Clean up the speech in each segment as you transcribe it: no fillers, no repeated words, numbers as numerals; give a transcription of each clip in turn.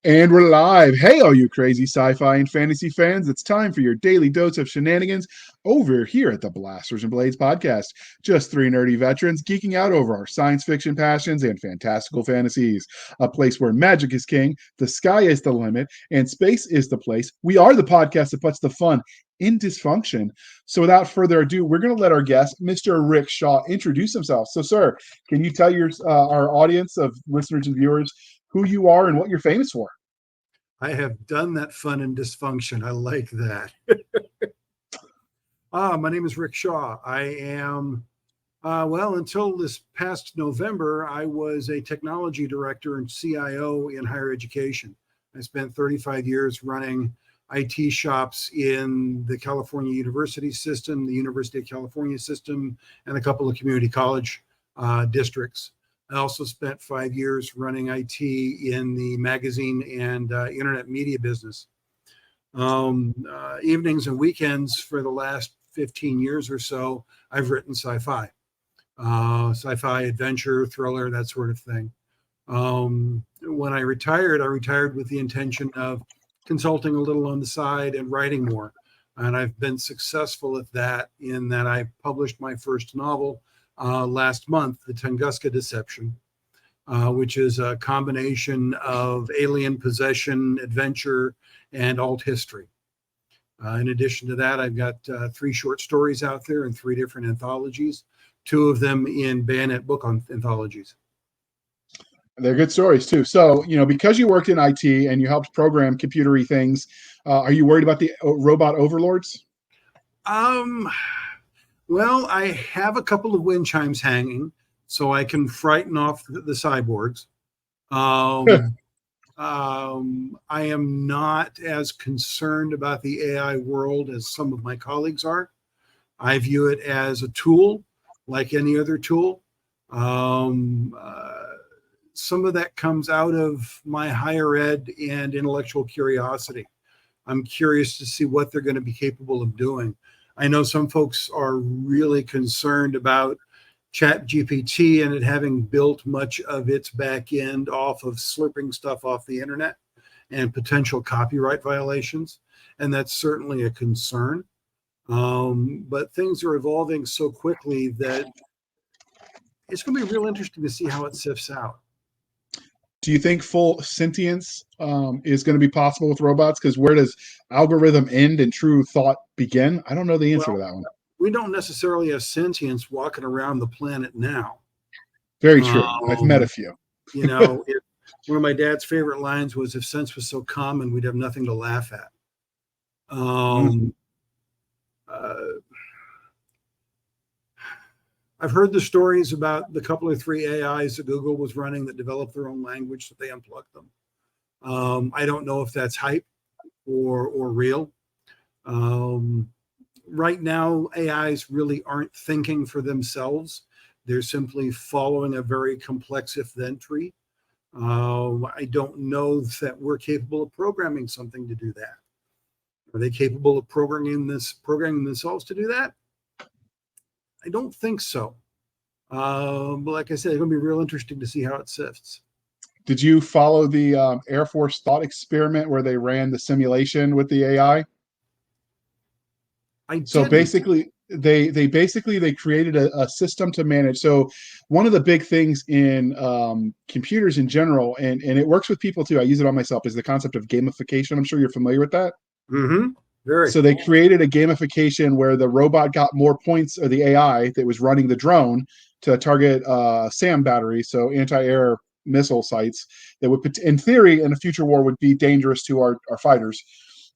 And we're live. Hey, all you crazy sci-fi and fantasy fans, it's time for your daily dose of shenanigans over here at the Blasters and Blades podcast. Just three nerdy veterans geeking out over our science fiction passions and fantastical fantasies. A place where magic is king, the sky is the limit, and space is the place. We are the podcast that puts the fun in dysfunction. So without further ado, we're going to let our guest, Mr. Rick Shaw, introduce himself. So, sir, can you tell our audience of listeners and viewers who you are and what you're famous for? I have done that fun and dysfunction. I like that. My name is Rick Shaw. I am, until this past November, I was a technology director and CIO in higher education. I spent 35 years running IT shops in the California University system, the University of California system, and a couple of community college districts. I also spent 5 years running IT in the magazine and internet media business. Evenings and weekends for the last 15 years or so, I've written sci-fi, adventure, thriller, that sort of thing. When I retired with the intention of consulting a little on the side and writing more. And I've been successful at that in that I published my first novel last month, The Tunguska Deception, which is a combination of alien possession, adventure, and alt history. In addition to that, I've got 3 short stories out there in 3 different anthologies, 2 of them in Bayonet book anthologies. They're good stories too. So, because you worked in IT and you helped program computery things, are you worried about the robot overlords? Well, I have a couple of wind chimes hanging, so I can frighten off the cyborgs. I am not as concerned about the AI world as some of my colleagues are. I view it as a tool, like any other tool. Some of that comes out of my higher ed and intellectual curiosity. I'm curious to see what they're going to be capable of doing. I know some folks are really concerned about ChatGPT and it having built much of its back end off of slurping stuff off the internet and potential copyright violations. And that's certainly a concern. But things are evolving so quickly that it's going to be real interesting to see how it sifts out. Do you think full sentience is going to be possible with robots? Because where does algorithm end and true thought begin? I don't know the answer to that one. We don't necessarily have sentience walking around the planet now. Very true. I've met a few. One of my dad's favorite lines was, if sense was so common, we'd have nothing to laugh at. I've heard the stories about the couple or 3 AIs that Google was running that developed their own language, so they unplugged them. I don't know if that's hype or real. Right now, AIs really aren't thinking for themselves. They're simply following a very complex if-then tree. I don't know that we're capable of programming something to do that. Are they capable of programming themselves to do that? I don't think so. But like I said, it's going to be real interesting to see how it sifts. Did you follow the Air Force thought experiment where they ran the simulation with the AI? So basically, they created a system to manage. So one of the big things in computers in general, and it works with people too, I use it on myself, is the concept of gamification. I'm sure you're familiar with that. Mm-hmm. So they created a gamification where the robot got more points, or the AI that was running the drone, to target SAM batteries, so anti-air missile sites that would, in theory, in a future war, would be dangerous to our fighters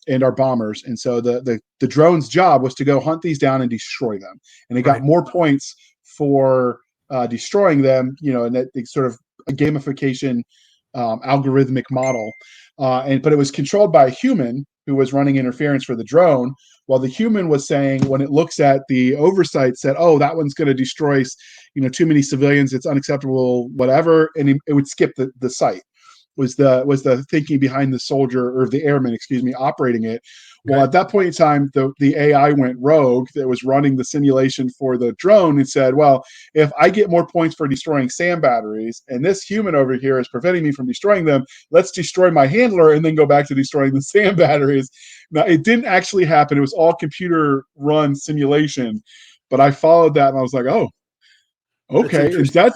and our bombers. And so the drone's job was to go hunt these down and destroy them. And they got more points for destroying them, and that sort of a gamification algorithmic model. But it was controlled by a human who was running interference for the drone, while the human was saying, when it looks at the oversight, said, oh, that one's going to destroy, too many civilians, it's unacceptable, whatever, and it would skip the site. was the thinking behind the soldier or the airman, excuse me, operating it. Well, Okay. at that point in time, the AI went rogue that was running the simulation for the drone and said, well, if I get more points for destroying SAM batteries and this human over here is preventing me from destroying them, let's destroy my handler and then go back to destroying the SAM batteries. Now, it didn't actually happen. It was all computer run simulation. But I followed that and I was like, oh, That's okay. And interesting.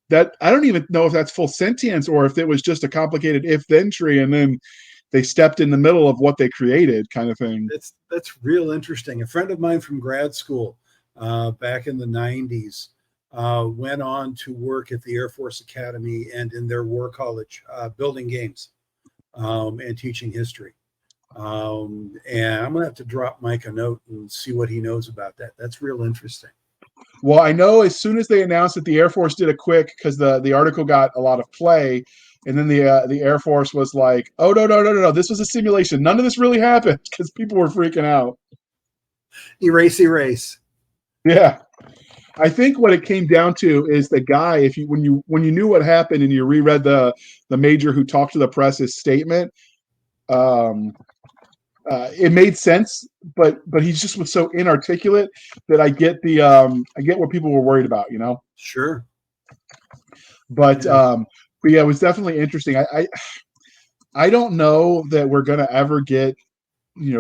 that I don't even know if that's full sentience or if it was just a complicated if then tree and then they stepped in the middle of what they created kind of thing. That's real interesting. A friend of mine from grad school back in the 90s went on to work at the Air Force Academy and in their war college, building games and teaching history. And I'm going to have to drop Mike a note and see what he knows about that. That's real interesting. Well, I know as soon as they announced that the Air Force did it quick because the article got a lot of play, and then the Air Force was like, "Oh no, this was a simulation. None of this really happened," because people were freaking out. Erase, erase. Yeah, I think what it came down to is the guy. If you when you knew what happened and you reread the major who talked to the press's statement, um, it made sense, but he just was so inarticulate that I get what people were worried about, you know. Sure. But Yeah. but yeah, it was definitely interesting. I don't know that we're gonna ever get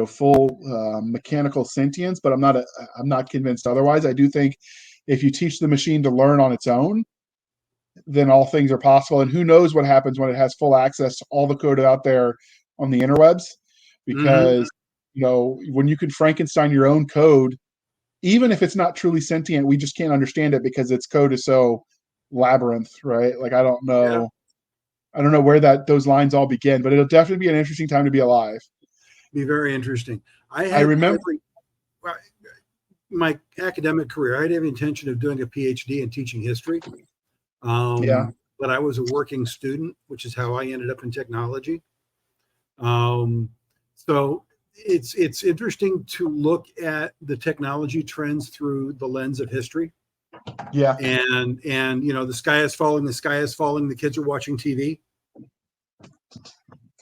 full mechanical sentience, but I'm not convinced otherwise. I do think if you teach the machine to learn on its own, then all things are possible. And who knows what happens when it has full access to all the code out there on the interwebs, Mm-hmm. because when you can Frankenstein your own code, even if it's not truly sentient, we just can't understand it because its code is so labyrinth, right? Like Yeah. I don't know where those lines all begin, but it'll definitely be an interesting time to be alive. Be very interesting. I I had remember, every my academic career. I had every intention of doing a PhD in teaching history, yeah, but I was a working student, which is how I ended up in technology. Um, so it's interesting to look at the technology trends through the lens of history. yeah. And the sky is falling, the sky is falling. The kids are watching TV.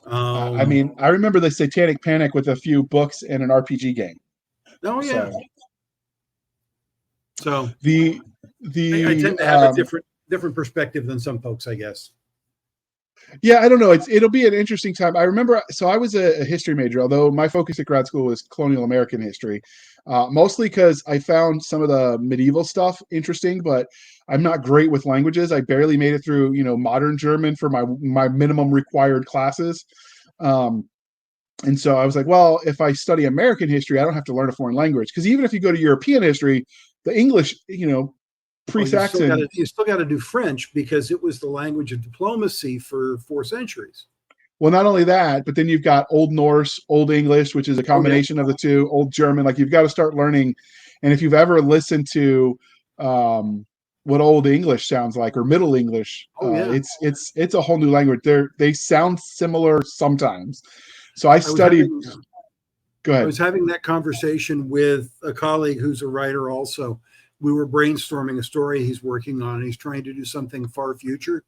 I mean, I remember the Satanic Panic with a few books and an RPG game. Oh yeah. So So the I the tend to have a different perspective than some folks, I guess. yeah, I don't know. It'll be an interesting time. I remember, so I was a history major, although my focus at grad school was colonial American history, mostly because I found some of the medieval stuff interesting, but I'm not great with languages. I barely made it through, modern German for my minimum required classes. Um, and so I was like, well, if I study American history, I don't have to learn a foreign language. Because even if you go to European history, the English, Well, pre-Saxon. you still got to do French because it was the language of diplomacy for 4 centuries. Well, not only that, but then you've got Old Norse, Old English, which is a Oh yeah. combination of the two, Old German. Like you've got to start learning. And if you've ever listened to what Old English sounds like or Middle English, Oh yeah. it's a whole new language. They sound similar sometimes. So I I was studied. having Go I ahead. was having that conversation with a colleague who's a writer also. We were brainstorming a story he's working on, and he's trying to do something far future.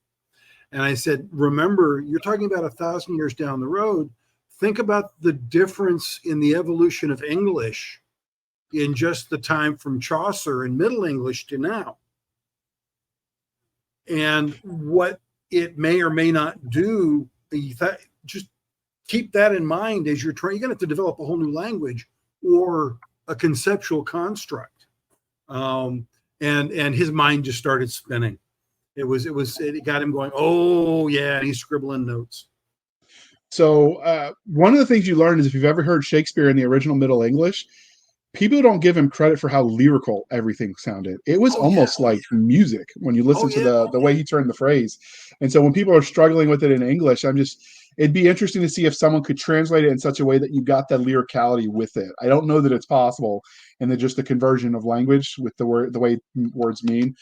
And I said, remember, you're talking about 1,000 years down the road. Think about the difference in the evolution of English in just the time from Chaucer and Middle English to now, and what it may or may not do. Just keep that in mind as you're trying. You're going to have to develop a whole new language or a conceptual construct. And his mind just started spinning. It got him going. Oh yeah, and he's scribbling notes. So one of the things you learn is if you've ever heard Shakespeare in the original Middle English, people don't give him credit for how lyrical everything sounded. It was Oh yeah. almost like music when you Oh listen to yeah. the way he turned the phrase. And so when people are struggling with it in English, it'd be interesting to see if someone could translate it in such a way that you got that lyricality with it. I don't know that it's possible, and then just the conversion of language with the way words mean.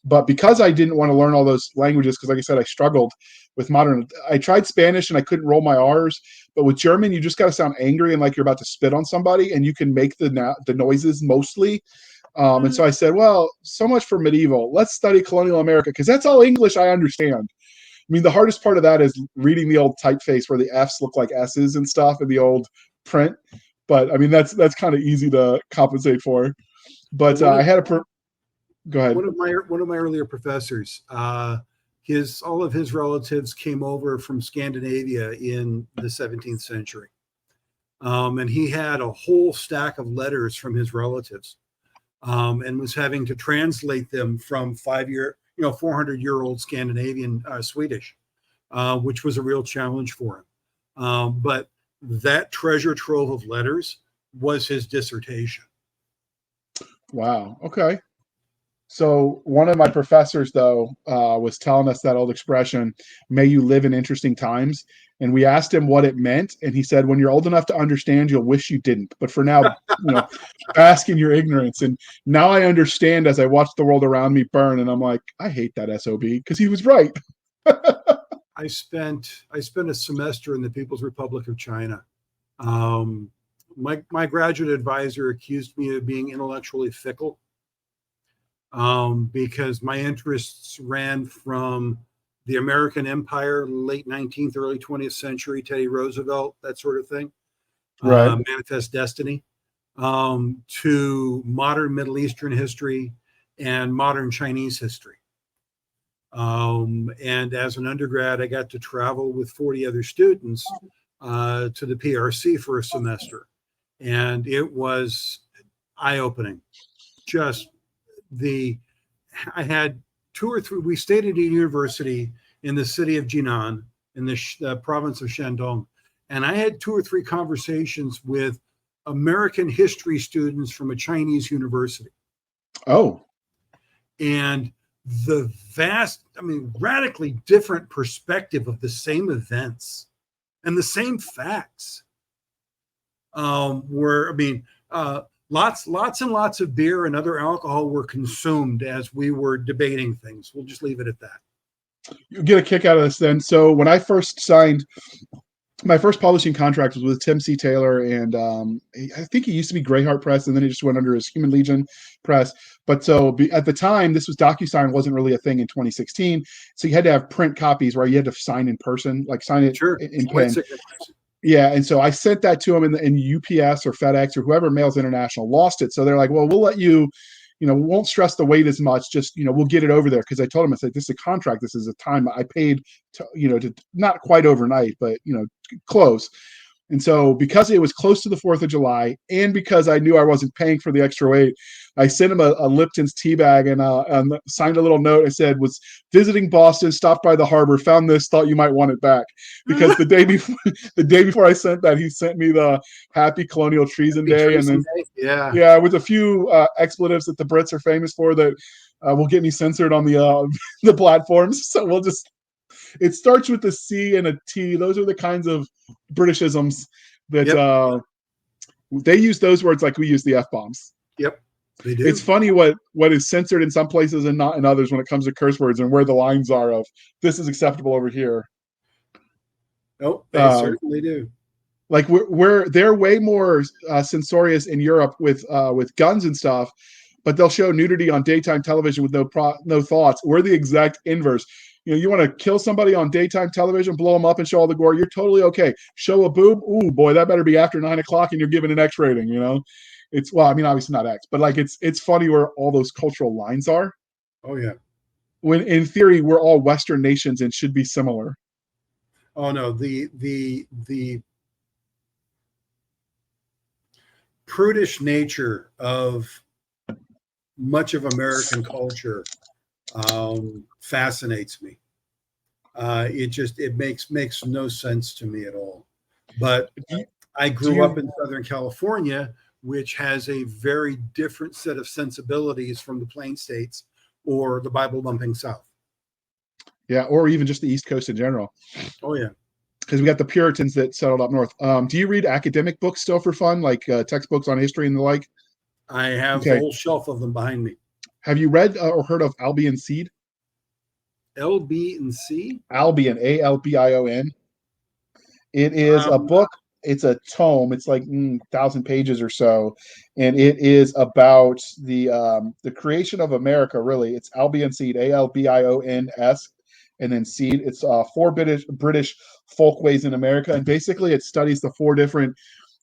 But because I didn't want to learn all those languages, because like I said, I struggled with modern. I tried Spanish and I couldn't roll my R's, but with German, you just got to sound angry and like you're about to spit on somebody, and you can make the noises mostly. And so I said, well, so much for medieval. Let's study colonial America because that's all English I understand. mean, the hardest part of that is reading the old typeface where the F's look like S's and stuff in the old print. But I mean, that's kind of easy to compensate for. Well, But I had a go ahead. one of my earlier professors, his all of his relatives came over from Scandinavia in the 17th century, and he had a whole stack of letters from his relatives, and was having to translate them from 400-year-old Scandinavian Swedish, which was a real challenge for him. But that treasure trove of letters was his dissertation. Wow. Okay. So one of my professors, though, was telling us that old expression, "May you live in interesting times." And we asked him what it meant, and he said, "When you're old enough to understand, you'll wish you didn't. But for now, bask in your ignorance." And now I understand as I watch the world around me burn, and I'm like, I hate that SOB because he was right. I spent a semester in the People's Republic of China. My graduate advisor accused me of being intellectually fickle, because my interests ran from the American Empire, late 19th, early 20th century, Teddy Roosevelt, that sort of thing, Right. Manifest Destiny, to modern Middle Eastern history and modern Chinese history. And as an undergrad, I got to travel with 40 other students to the PRC for a semester. And it was eye-opening. I had two or three, we stayed at a university in the city of Jinan in the province of Shandong. And I had 2 or 3 conversations with American history students from a Chinese university. Oh. And the radically different perspective of the same events and the same facts lots and lots of beer and other alcohol were consumed as we were debating things. We'll just leave it at that. You get a kick out of this then. So when I first signed my first publishing contract was with Tim C. Taylor, and I think he used to be Greyheart Press, and then he just went under his Human Legion Press. But so at the time, this was DocuSign wasn't really a thing in 2016, so you had to have print copies where you had to sign in person, like sign it in pen. Yeah, and so I sent that to him, and UPS or FedEx or whoever mails international lost it. So they're like, "Well, we'll let you." We won't stress the wait as much. Just, we'll get it over there. Cause I told him, I said, this is a contract. This is a time I paid to not quite overnight, but, close. And so because it was close to the 4th of July and because I knew I wasn't paying for the extra weight, I sent him a Lipton's tea bag and signed a little note. I said, was visiting Boston, stopped by the harbor, found this, thought you might want it back. Because the day before I sent that, he sent me the Happy Colonial Treason Day. And then, yeah, with a few expletives that the Brits are famous for that will get me censored on the platforms. So it starts with a C and a T. Those are the kinds of Britishisms that they use those words like we use the F-bombs. Yep, they do. It's funny what is censored in some places and not in others when it comes to curse words and where the lines are of this is acceptable over here. Oh, they certainly do. Like they're way more censorious in Europe with guns and stuff, but they'll show nudity on daytime television with no thoughts. We're the exact inverse. You want to kill somebody on daytime television, blow them up and show all the gore, you're totally okay. Show a boob, ooh boy, that better be after 9:00 and you're given an X rating. It's, well, I mean, obviously not X, but like it's funny where all those cultural lines are. Oh yeah. When in theory we're all Western nations and should be similar. Oh no, the prudish nature of much of American culture fascinates me. It makes no sense to me at all. But I grew up in Southern California, which has a very different set of sensibilities from the Plain States or the Bible bumping South. Yeah, or even just the East Coast in general. Oh yeah. Because we got the Puritans that settled up north. Do you read academic books still for fun, like textbooks on history and the like? I have a whole shelf of them behind me. Have you read or heard of Albion Seed? LB&C? Albion, Albion. It is a book. It's a tome. It's like 1,000 pages or so, and it is about the creation of America. Really, it's Albion Seed, Albins, and then Seed. It's four British folkways in America, and basically it studies the four different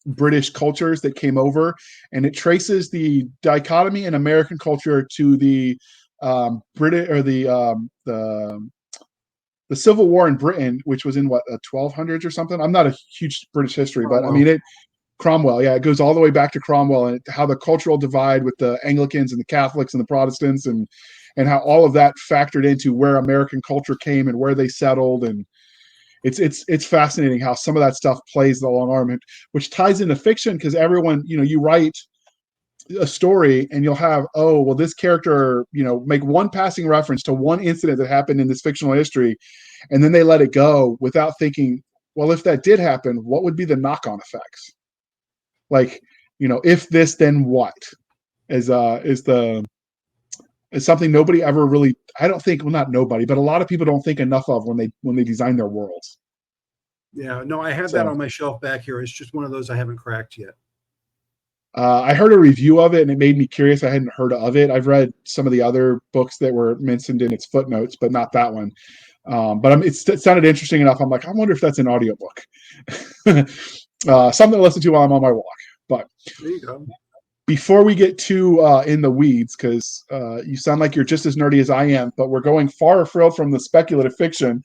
British cultures that came over, and it traces the dichotomy in American culture to the British or the Civil War in Britain, which was in what, the 1200s or something. I'm not a huge British history, but I mean it. Cromwell, yeah, it goes all the way back to Cromwell and how the cultural divide with the Anglicans and the Catholics and the Protestants and how all of that factored into where American culture came and where they settled. And it's fascinating how some of that stuff plays the long arm, which ties into fiction, because everyone, you write a story and you'll have, oh, well, this character, make one passing reference to one incident that happened in this fictional history, and then they let it go without thinking, well, if that did happen, what would be the knock-on effects? Like, if this, then what? Is something nobody ever really, I don't think, well, not nobody, but a lot of people don't think enough of when they design their worlds. Yeah, no, I have that on my shelf back here. It's just one of those I haven't cracked yet. I heard a review of it and it made me curious. I hadn't heard of it. I've read some of the other books that were mentioned in its footnotes, but not that one. But it sounded interesting enough. I'm like, I wonder if that's an audiobook. Something to listen to while I'm on my walk. But there you go. Before we get too in the weeds, because you sound like you're just as nerdy as I am, but we're going far afield from the speculative fiction.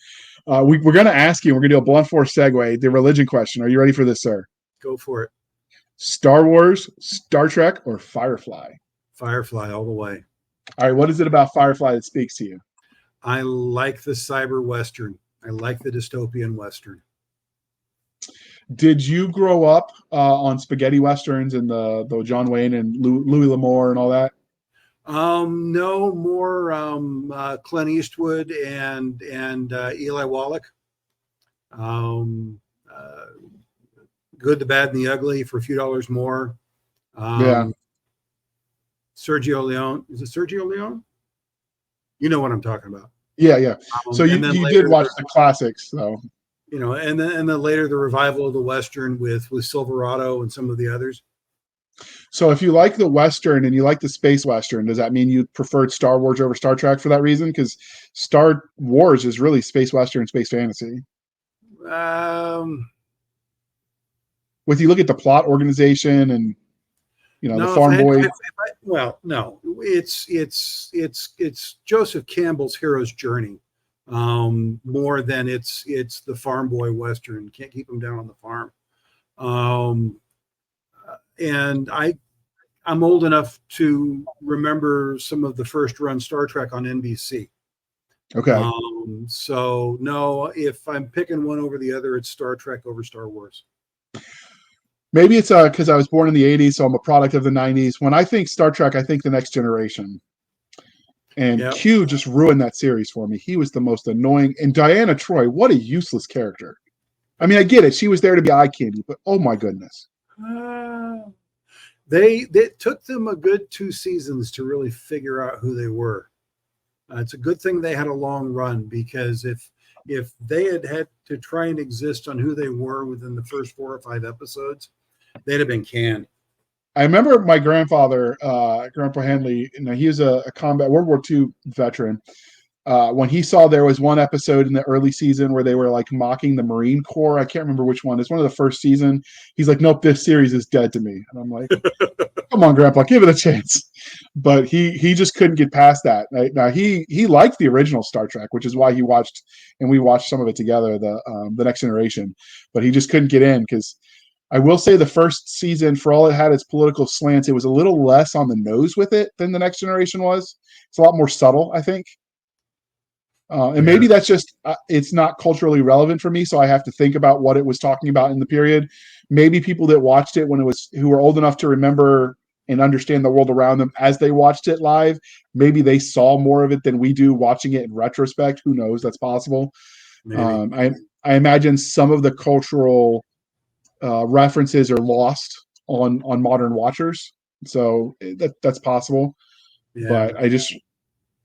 We're going to ask you, we're going to do a blunt force segue, the religion question. Are you ready for this, sir? Go for it. Star Wars, Star Trek, or Firefly? Firefly all the way. All right, what is it about Firefly that speaks to you? I like the cyber Western. I like the dystopian Western. Did you grow up on spaghetti Westerns and the John Wayne and Louis L'Amour and all that? No, more Clint Eastwood and Eli Wallach. Good, the Bad, and the Ugly for a few dollars more. Yeah. Sergio Leone. Is it Sergio Leone? You know what I'm talking about. Yeah. So you did watch the classics, though. And then later the revival of the Western with Silverado and some of the others. So if you like the Western and you like the space Western, does that mean you preferred Star Wars over Star Trek for that reason? Because Star Wars is really space Western, space fantasy. With you look at the plot organization and the farm boy. No, it's Joseph Campbell's hero's journey. More than it's the farm boy Western. Can't keep him down on the farm. And I'm old enough to remember some of the first run Star Trek on NBC. Okay. So no, if I'm picking one over the other, it's Star Trek over Star Wars. Maybe it's because I was born in the 80s, so I'm a product of the 90s. When I think Star Trek, I think The Next Generation. And yep. Q just ruined that series for me. He was the most annoying. And Diana Troy, what a useless character. I mean, I get it. She was there to be eye candy, but oh my goodness. They took them a good 2 seasons to really figure out who they were. It's a good thing they had a long run, because if they had to try and exist on who they were within the first 4 or 5 episodes, they'd have been canned. I remember my grandfather, Grandpa Handley, he was a combat World War II veteran. When he saw there was one episode in the early season where they were like mocking the Marine Corps. I can't remember which one. It's one of the first season. He's like, nope, this series is dead to me. And I'm like, come on, Grandpa, give it a chance. But he just couldn't get past that. Right? Now he liked the original Star Trek, which is why he watched, and we watched some of it together, the Next Generation. But he just couldn't get in, because I will say the first season, for all it had its political slants, it was a little less on the nose with it than the Next Generation was. It's a lot more subtle, I think. And maybe that's just, it's not culturally relevant for me, so I have to think about what it was talking about in the period. Maybe people that watched it who were old enough to remember and understand the world around them as they watched it live, maybe they saw more of it than we do watching it in retrospect. Who knows? That's possible. I imagine some of the cultural references are lost on modern watchers, so that's possible. Yeah. But I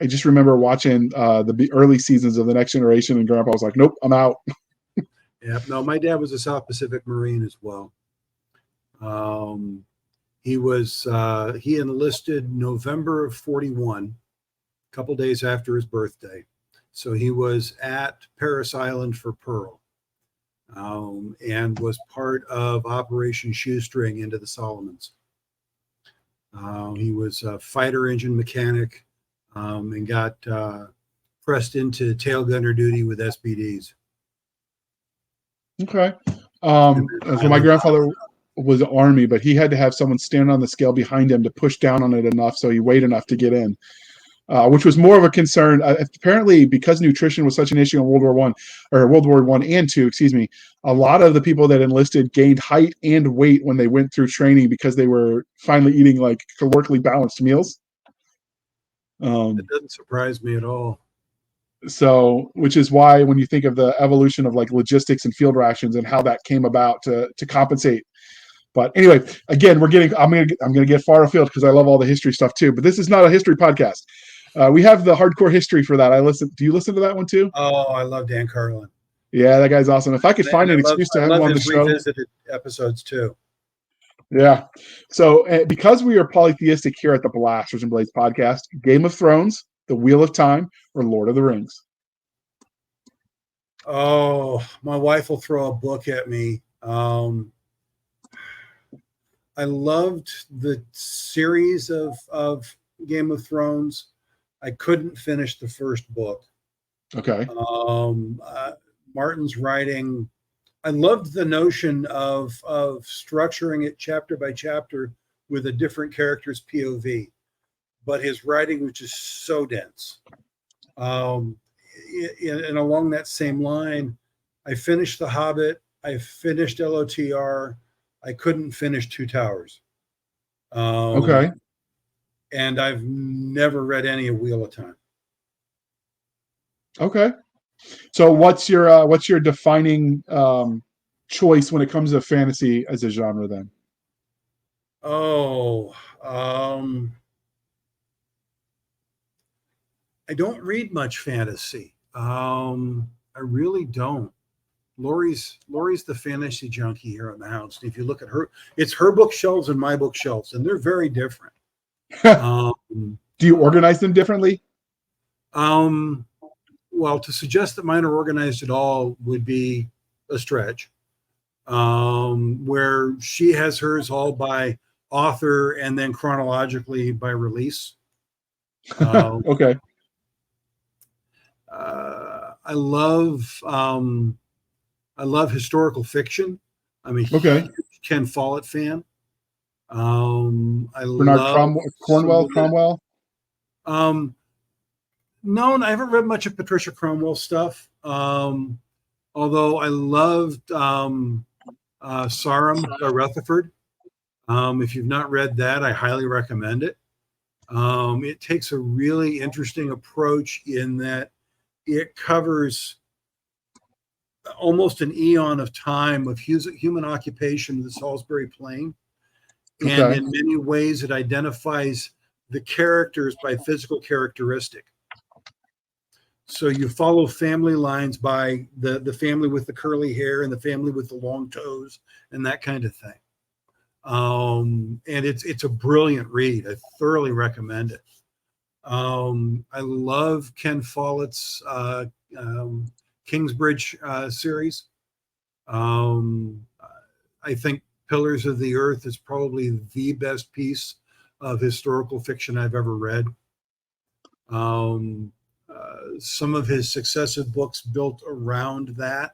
just remember watching the early seasons of The Next Generation, and Grandpa was like, nope, I'm out. Yeah, no, my dad was a South Pacific Marine as well. He enlisted November of 41, a couple days after his birthday. So he was at Paris Island for Pearl, and was part of Operation Shoestring into the Solomons. He was a fighter engine mechanic, and got pressed into tail gunner duty with SBDs. Okay. So my grandfather was Army, but he had to have someone stand on the scale behind him to push down on it enough so he weighed enough to get in, which was more of a concern. Apparently, because nutrition was such an issue in World War One and Two, excuse me, a lot of the people that enlisted gained height and weight when they went through training because they were finally eating like calorically balanced meals. It doesn't surprise me at all. So, which is why when you think of the evolution of like logistics and field rations and how that came about to compensate. But anyway, again, I'm gonna get far afield because I love all the history stuff too. But this is not a history podcast. We have the hardcore history for that. Do you listen to that one too? Oh, I love Dan Carlin. Yeah, that guy's awesome. If I could find an excuse to have him on the show. Revisited episodes too. Yeah. So because we are polytheistic here at the Blasters and Blades podcast, Game of Thrones, The Wheel of Time, or Lord of the Rings? Oh, my wife will throw a book at me. I loved the series of Game of Thrones. I couldn't finish the first book. Okay. Martin's writing, I loved the notion of structuring it chapter by chapter with a different character's POV, but his writing was just so dense. And along that same line, I finished The Hobbit. I finished LOTR. I couldn't finish Two Towers. Okay. And I've never read any of Wheel of Time. Okay. So what's your defining choice when it comes to fantasy as a genre then? I don't read much fantasy. I really don't. Lori's the fantasy junkie here in the house. If you look at her, it's her bookshelves and my bookshelves, and they're very different. Do you organize them differently? Well, to suggest that mine are organized at all would be a stretch. Where she has hers all by author and then chronologically by release. Okay. I love historical fiction. I'm a huge Ken Follett fan. Cromwell. No, I haven't read much of Patricia Cromwell stuff. Although I loved Sarum by Rutherford. If you've not read that, I highly recommend it. It takes a really interesting approach in that it covers almost an eon of time of human occupation of the Salisbury Plain. And in many ways, it identifies the characters by physical characteristic. So you follow family lines by the family with the curly hair and the family with the long toes and that kind of thing. And it's a brilliant read. I thoroughly recommend it. I love Ken Follett's Kingsbridge series. I think Pillars of the Earth is probably the best piece of historical fiction I've ever read. Some of his successive books built around that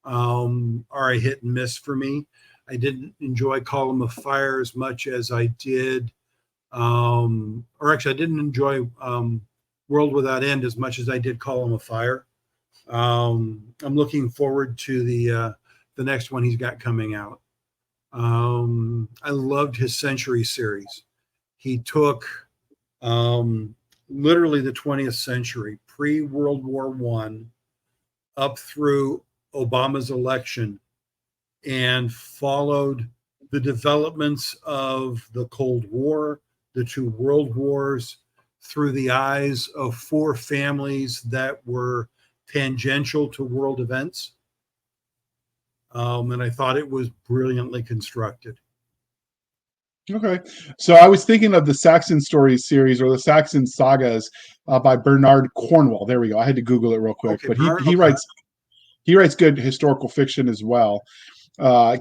are a hit and miss for me. I didn't enjoy Column of Fire as much as I did, or actually I didn't enjoy World Without End as much as I did Column of Fire. I'm looking forward to the next one he's got coming out. I loved his Century series. He took literally the 20th century, pre-World War I, up through Obama's election, and followed the developments of the Cold War, the two world wars, through the eyes of four families that were tangential to world events. And I thought it was brilliantly constructed. Okay. So I was thinking of the Saxon Stories series or the Saxon Sagas by Bernard Cornwell. There we go. I had to Google it real quick, Okay, but Bernard. Okay. he writes good historical fiction as well.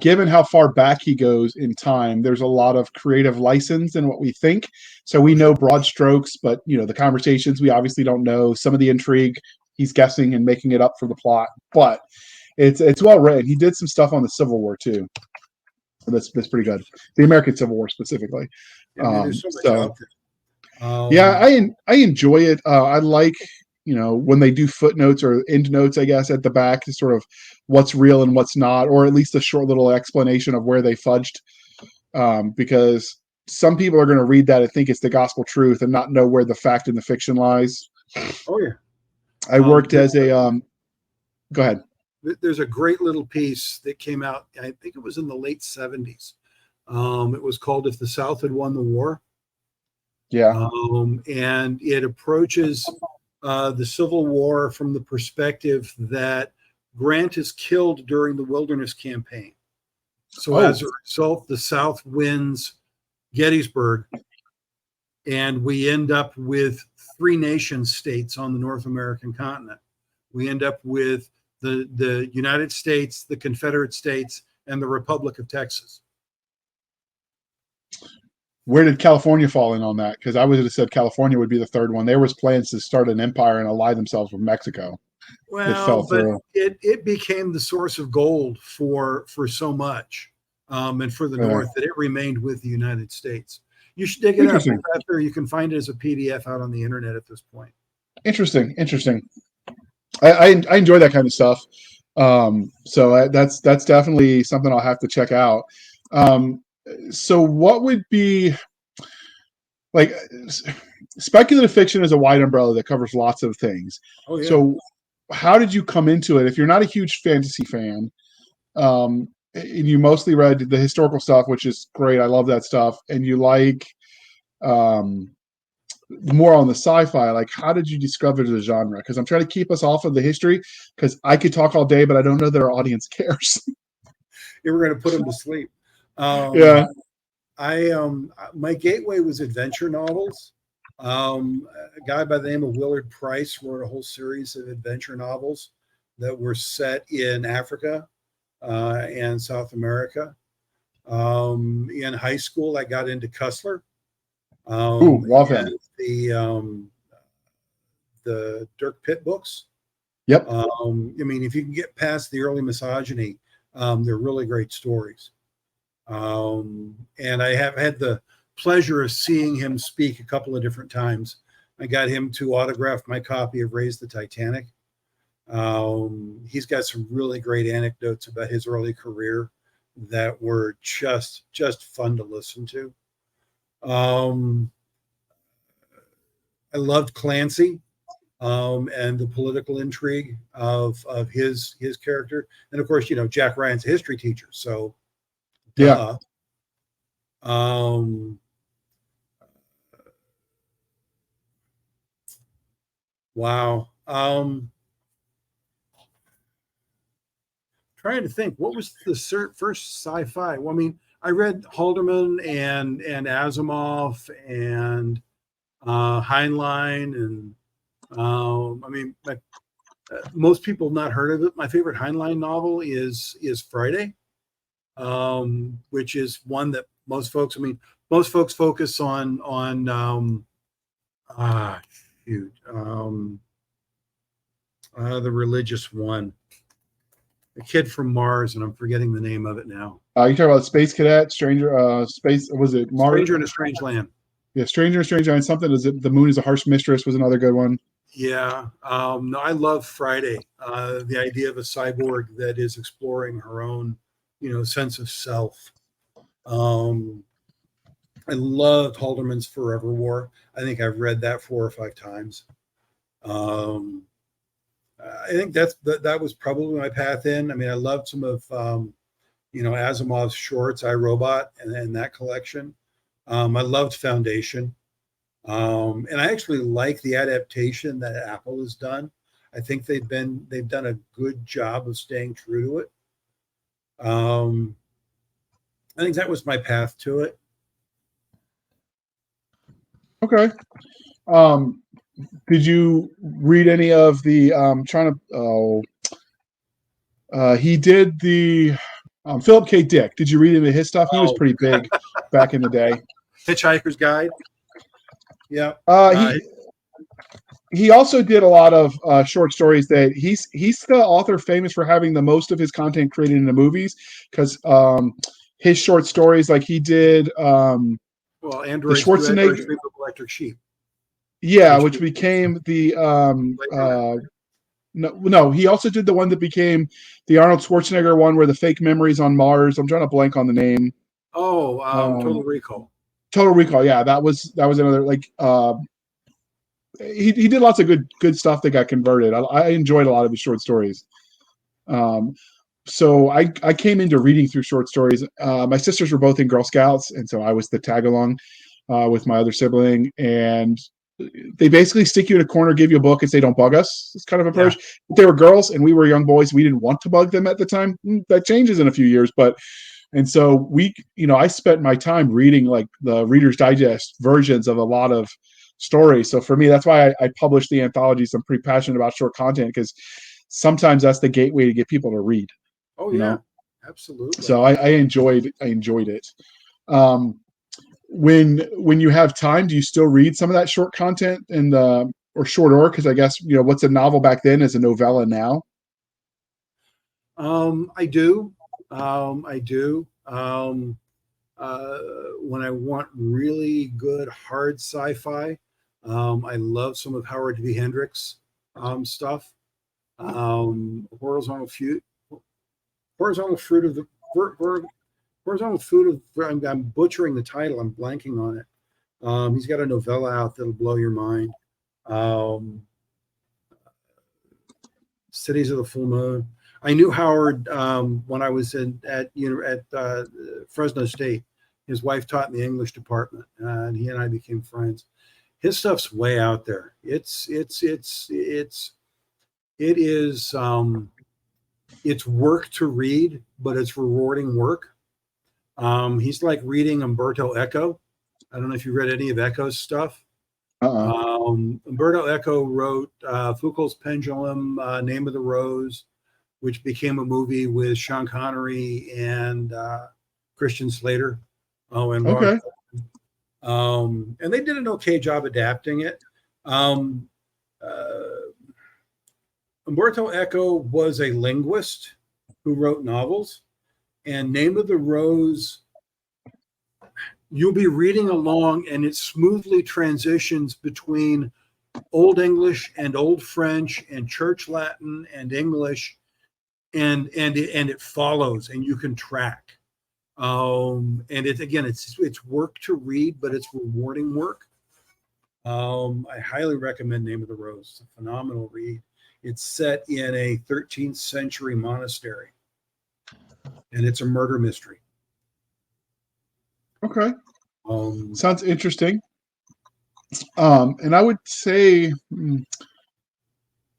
Given how far back he goes in time, there's a lot of creative license in what we think. So we Oh, know sure. broad strokes, but the conversations we obviously don't know. Some of the intrigue he's guessing and making it up for the plot, but it's well written. He did some stuff on the Civil War too. That's pretty good. The American Civil War specifically. I mean, there's so much So out there. yeah, I enjoy it. I like when they do footnotes or end notes, I guess, at the back to sort of what's real and what's not, or at least a short little explanation of where they fudged. Because some people are going to read that and think it's the gospel truth and not know where the fact and the fiction lies. Oh yeah. I Um, worked as a go ahead. there's a great little piece that came out. I think it was in the late '70s. It was called "If the South Had Won the War," Yeah. and it approaches the Civil War from the perspective that Grant is killed during the Wilderness Campaign. So Oh, as a result, the South wins Gettysburg, and we end up with three nation states on the North American continent. We end up with the United States, the Confederate States, and the Republic of Texas. where did California fall in on that? Because I would have said California would be the third one. There was plans to start an empire and ally themselves with Mexico. It Well, fell but through. it became the source of gold for so much, and for the North, that it remained with the United States. You should dig it up. Interesting. It's out there. You can find it as a PDF out on the internet at this point. Interesting. I enjoy that kind of stuff. So that's definitely something I'll have to check out. Um, so what would be like speculative fiction is a wide umbrella that covers lots of things. Oh yeah. So how did you come into it? If you're not a huge fantasy fan, and you mostly read the historical stuff, which is great. I love that stuff. And you like um, more on the sci-fi, like how did you discover the genre? Because I'm trying to keep us off of the history because I could talk all day, but I don't know that our audience cares. You were going to put them to sleep. Yeah. My gateway was adventure novels. A guy by the name of Willard Price wrote a whole series of adventure novels that were set in Africa and South America. In high school, I got into Cussler. Ooh, love him. And the Dirk Pitt books. Yep. I mean, if you can get past the early misogyny, they're really great stories. And I have had the pleasure of seeing him speak a couple of different times. I got him to autograph my copy of Raise the Titanic. He's got some really great anecdotes about his early career that were just fun to listen to. I loved Clancy and the political intrigue of his character, and of course, Jack Ryan's a history teacher, so Yeah. Um, wow. Trying to think, what was the first sci-fi? Well, I mean, I read Haldeman and Asimov and Heinlein, and I mean, most people have not heard of it. My favorite Heinlein novel is Friday, which is one that most folks focus on shoot, the religious one, a kid from Mars, and I'm forgetting the name of it now. You talk about Space Cadet, Stranger, Space. Was it Mars? Stranger in a Strange Land. Yeah, Stranger in Strange Land. Something is it? The Moon is a Harsh Mistress was another good one. Yeah. No, I love Friday. The idea of a cyborg that is exploring her own, sense of self. I loved Haldeman's Forever War. I think I've read that 4 or 5 times. I think that was probably my path in. I mean, I loved some of Asimov's shorts, I, Robot, and that collection. I loved Foundation. And I actually like the adaptation that Apple has done. I think they've done a good job of staying true to it. I think that was my path to it. Okay. Um, did you read any of the he did the Philip K. Dick. Did you read any of his stuff? He was Oh, pretty big back in the day. Hitchhiker's Guide. Yeah. Uh, he also did a lot of short stories that he's the author famous for having the most of his content created into movies because his short stories, like he did Well, the Androids Schwarzenegger, dream of electric sheep, yeah, which which was became the later. no, he also did the one that became the Arnold Schwarzenegger one where the fake memories on Mars. I'm trying to blank on the name. Oh, Total Um, Recall. Total Recall, yeah, that was another like he did lots of good stuff that got converted. I enjoyed a lot of his short stories. Um, so I came into reading through short stories. My sisters were both in Girl Scouts, and so I was the tag along with my other sibling. And they basically stick you in a corner, give you a book, and say, "Don't bug us." It's kind of Yeah. approach. But they were girls, and we were young boys. We didn't want to bug them at the time. That changes in a few years, but and so I spent my time reading like the Reader's Digest versions of a lot of stories. So for me, that's why I publish the anthologies. I'm pretty passionate about short content because sometimes that's the gateway to get people to read. Oh You yeah, know, absolutely. so I enjoyed it. Um, when you have time, do you still read some of that short content and or shorter? Because I guess what's a novel back then is a novella now. I do. I do. When I want really good hard sci-fi, I love some of Howard V. Hendricks stuff. Horizontal fruit, horizontal fruit of the horizontal food of. I'm butchering the title. I'm blanking on it. He's got a novella out that'll blow your mind. Um, Cities of the Full Moon. I knew Howard when I was at Fresno State. His wife taught in the English department, and he and I became friends. His stuff's way out there. It's work to read, but it's rewarding work. He's like reading Umberto Eco. I don't know if you read any of Eco's stuff. Uh-uh. Umberto Eco wrote Foucault's Pendulum, Name of the Rose, which became a movie with Sean Connery and Christian Slater. Oh, and Ron. Okay. And they did an okay job adapting it. Um, Umberto Eco was a linguist who wrote novels, and Name of the Rose, you'll be reading along and it smoothly transitions between Old English and Old French and Church Latin and English, and it follows and you can track. And it's work to read, but it's rewarding work. I highly recommend Name of the Rose. It's a phenomenal read. It's set in a 13th century monastery, and it's a murder mystery. Okay. Um, Sounds interesting. And I would say,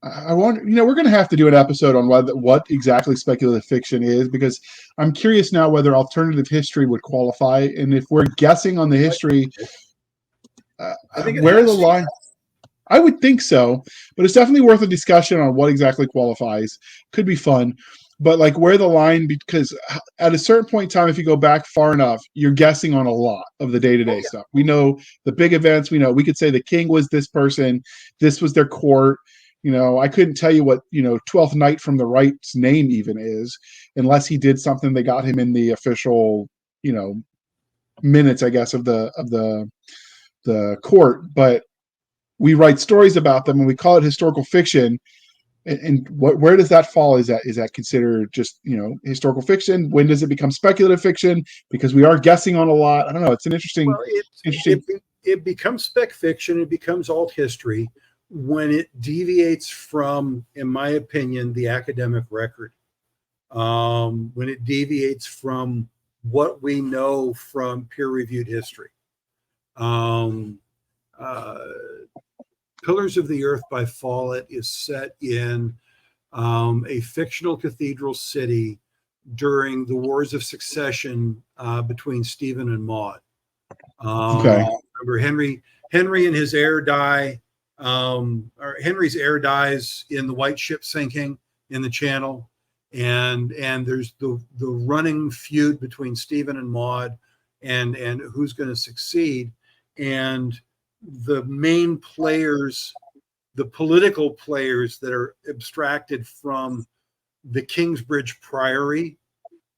I want, we're going to have to do an episode on what exactly speculative fiction is, because I'm curious now whether alternative history would qualify. And if we're guessing on the history, I think it where the has to. line, I would think so, but it's definitely worth a discussion on what exactly qualifies. Could be fun. But like where the line, because at a certain point in time, if you go back far enough, you're guessing on a lot of the day to Oh day yeah. stuff. We know the big events. We could say the king was this person, this was their court. I couldn't tell you what 12th Knight from the Right's name even is, unless he did something that got him in the official minutes, I guess, of the court. But we write stories about them and we call it historical fiction. And where does that fall? Is that considered just historical fiction? When does it become speculative fiction? Because we are guessing on a lot. I don't know. It's an interesting, Well, interesting. it becomes spec fiction. It becomes alt history when it deviates from, in my opinion, the academic record. When it deviates from what we know from peer-reviewed history. Um, uh, Pillars of the Earth by Follett is set in a fictional cathedral city during the Wars of Succession between Stephen and Maud. Okay. Remember, Henry Henry and his heir die. Or Henry's heir dies in the White Ship sinking in the Channel, and there's the running feud between Stephen and Maud, and who's going to succeed, and the main players, the political players that are abstracted from the Kingsbridge Priory,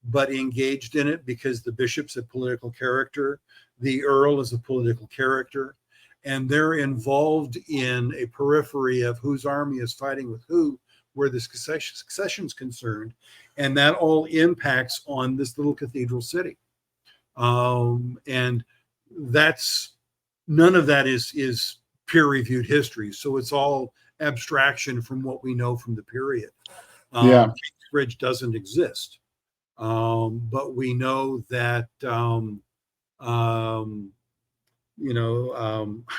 but engaged in it because the bishop's a political character, the earl is a political character, and they're involved in a periphery of whose army is fighting with who, where the succession's concerned, and that all impacts on this little cathedral city. And that's none of that is peer-reviewed history, so it's all abstraction from what we know from the period. Yeah. Kingsbridge doesn't exist, but we know that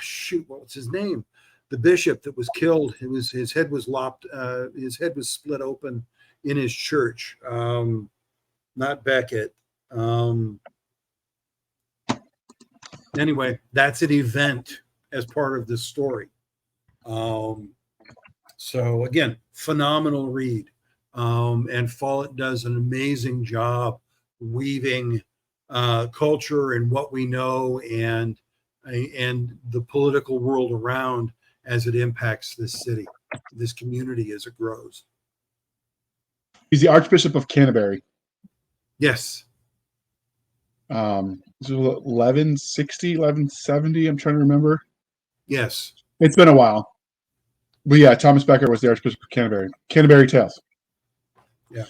shoot, what was his name? The bishop that was killed. His head was lopped. His head was split open in his church. Not Becket. Anyway, that's an event as part of this story. So again, phenomenal read. And Follett does an amazing job weaving culture and what we know and the political world around as it impacts this city, this community as it grows. He's the Archbishop of Canterbury. Yes. 1160, 1170. I'm trying to remember. Yes. It's been a while. But yeah, Thomas Becket was the Archbishop of Canterbury. Canterbury Tales. Yeah.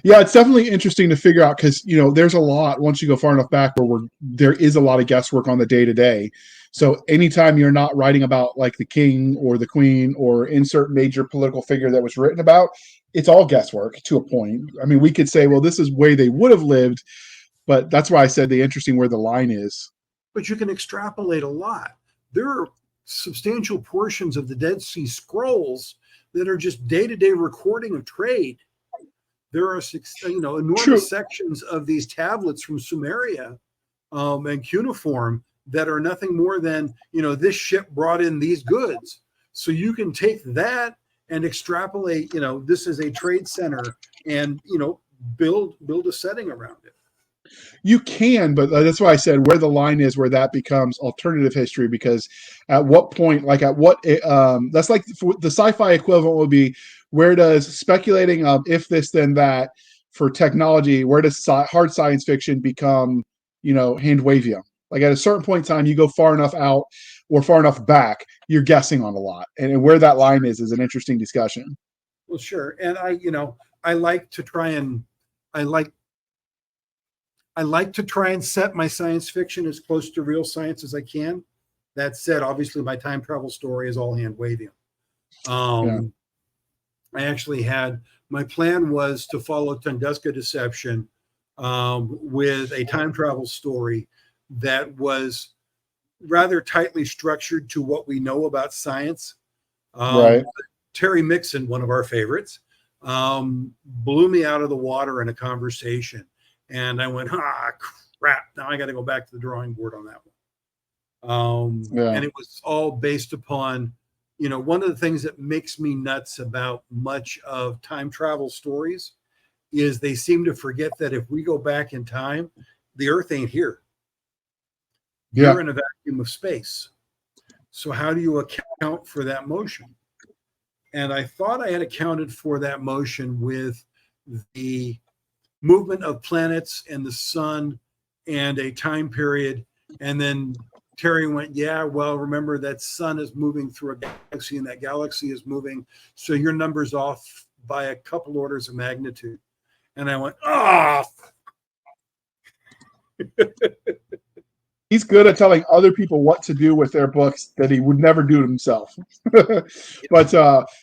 Yeah, it's definitely interesting to figure out because there's a lot once you go far enough back where there is a lot of guesswork on the day to day. So anytime you're not writing about like the king or the queen or insert major political figure that was written about, it's all guesswork to a point. I mean, we could say, well, this is the way they would have lived, but that's why I said the interesting where the line is. But you can extrapolate a lot. There are substantial portions of the Dead Sea Scrolls that are just day-to-day recording of trade. There are enormous True. sections of these tablets from Sumeria and cuneiform that are nothing more than, this ship brought in these goods. So you can take that and extrapolate, this is a trade center and, build a setting around it. You can, but that's why I said where the line is, where that becomes alternative history. Because at what point, that's like the sci-fi equivalent would be, where does speculating if this then that for technology, where does hard science fiction become, hand wavium? Like at a certain point in time, you go far enough out or far enough back, you're guessing on a lot, and where that line is an interesting discussion. Well, sure, and I like to try and set my science fiction as close to real science as I can. That said, obviously, my time travel story is all hand waving. I actually my plan was to follow Tunguska Deception with a time travel story that was rather tightly structured to what we know about science. Right. Terry Mixon, one of our favorites, blew me out of the water in a conversation. And I went, crap, now I got to go back to the drawing board on that one. And it was all based upon, one of the things that makes me nuts about much of time travel stories is they seem to forget that if we go back in time, the Earth ain't here. You're in a vacuum of space. So how do you account for that motion? And I thought I had accounted for that motion with the movement of planets and the sun and a time period. And then Terry went, yeah, well, remember that sun is moving through a galaxy and that galaxy is moving. So your number's off by a couple orders of magnitude. And I went, He's good at telling other people what to do with their books that he would never do himself. But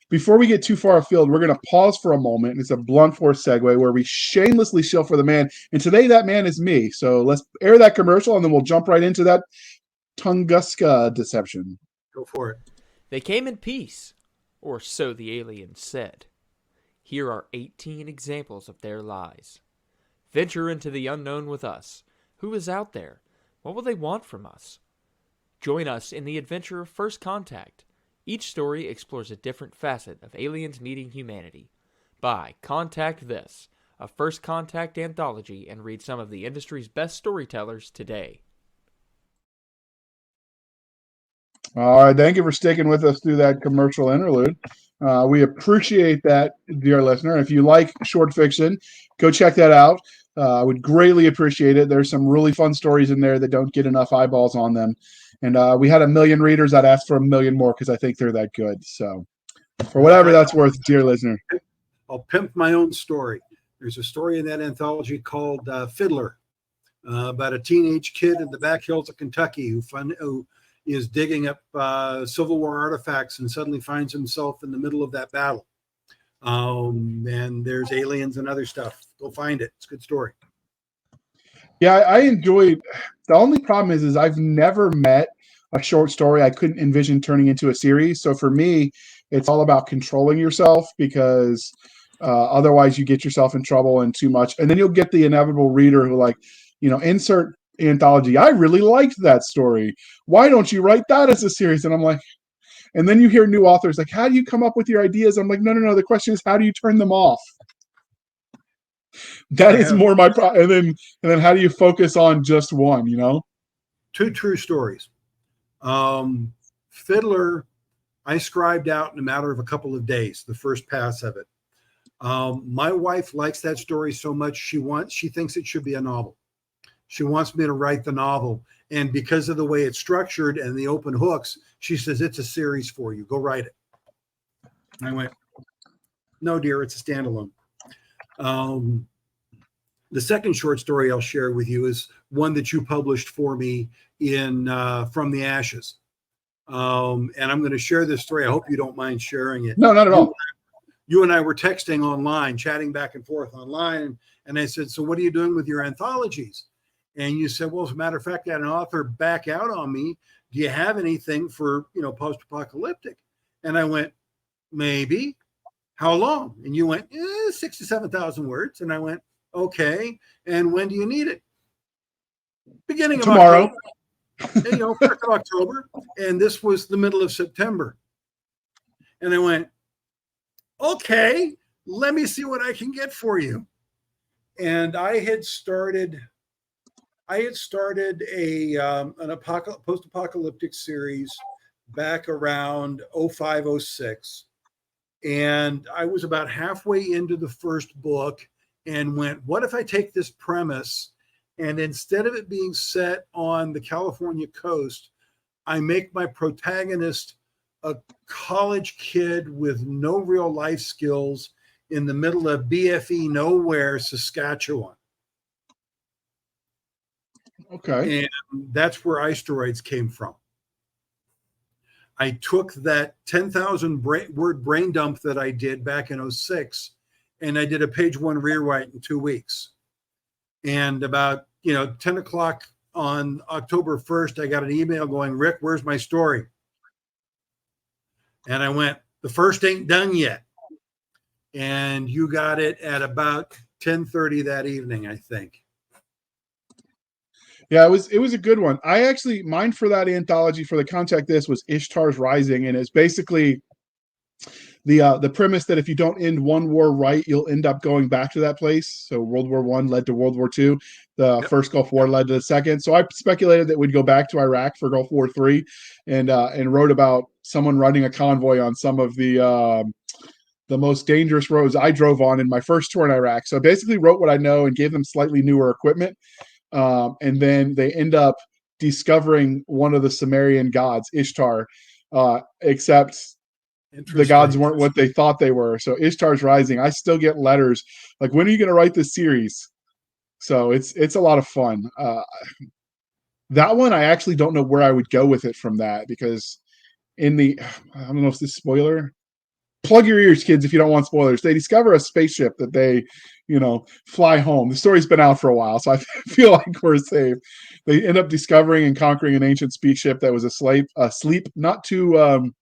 before we get too far afield, we're going to pause for a moment. It's a blunt force segue where we shamelessly shill for the man. And today that man is me. So let's air that commercial and then we'll jump right into that Tunguska Deception. Go for it. They came in peace, or so the aliens said. Here are 18 examples of their lies. Venture into the unknown with us. Who is out there? What will they want from us? Join us in the adventure of First Contact. Each story explores a different facet of aliens meeting humanity. Buy Contact This, a First Contact anthology, and read some of the industry's best storytellers today. All right, thank you for sticking with us through that commercial interlude. We appreciate that, dear listener. If you like short fiction, go check that out. I would greatly appreciate it. There's some really fun stories in there that don't get enough eyeballs on them. And we had 1 million readers. I'd ask for 1 million more because I think they're that good. So for whatever that's worth, dear listener. I'll pimp my own story. There's a story in that anthology called Fiddler, about a teenage kid in the back hills of Kentucky who is digging up Civil War artifacts and suddenly finds himself in the middle of that battle. And there's aliens and other stuff. Go find it. It's a good story. Yeah, I enjoyed. The only problem is I've never met a short story I couldn't envision turning into a series. So for me, it's all about controlling yourself because otherwise you get yourself in trouble and too much. And then you'll get the inevitable reader who insert anthology. I really liked that story. Why don't you write that as a series? And I'm like, and then you hear new authors like, how do you come up with your ideas? I'm like, no. The question is, how do you turn them off? That is more my problem. And then how do you focus on just one, 2 true stories. Fiddler, I scribed out in a matter of a couple of days, the first pass of it. My wife likes that story so much, she thinks it should be a novel. She wants me to write the novel. And because of the way it's structured and the open hooks, she says, it's a series for you. Go write it. And I went, no, dear, it's a standalone. The second short story I'll share with you is one that you published for me in From the Ashes. And I'm going to share this story. I hope you don't mind sharing it. No, not at all. You and I were texting online, chatting back and forth online. And I said, so what are you doing with your anthologies? And you said, well, as a matter of fact, I had an author back out on me. Do you have anything for, post-apocalyptic? And I went, maybe. How long? And you went, 6,000 to 7,000 words. And I went, okay. And when do you need it? Beginning of tomorrow. October. 1st of October. And this was the middle of September. And I went, okay, let me see what I can get for you. And I had started a an post-apocalyptic series back around 05, 06. And I was about halfway into the first book and went, what if I take this premise and instead of it being set on the California coast, I make my protagonist a college kid with no real life skills in the middle of BFE nowhere, Saskatchewan. Okay. And that's where Asteroids came from. I took that 10,000 word brain dump that I did back in 06, and I did a page 1 rewrite in 2 weeks. And about 10 o'clock on October 1st, I got an email going, Rick, where's my story? And I went, the first ain't done yet. And you got it at about 10:30 that evening, I think. Yeah, it was a good one. I actually, mine for that anthology for the Contact This was Ishtar's Rising, and it's basically the premise that if you don't end one war right, you'll end up going back to that place. So World War I led to World War II. The first Gulf War led to the second. So I speculated that we'd go back to Iraq for Gulf War III, and wrote about someone running a convoy on some of the most dangerous roads I drove on in my first tour in Iraq. So I basically wrote what I know and gave them slightly newer equipment. And then they end up discovering one of the Sumerian gods, Ishtar, except the gods weren't what they thought they were. So Ishtar's Rising, I still get letters like, when are you going to write this series? So it's a lot of fun. That one, I actually don't know where I would go with it from that, because I don't know if this is spoiler. Plug your ears, kids, if you don't want spoilers. They discover a spaceship that they, fly home. The story's been out for a while, so I feel like we're safe. They end up discovering and conquering an ancient spaceship that was asleep. Not too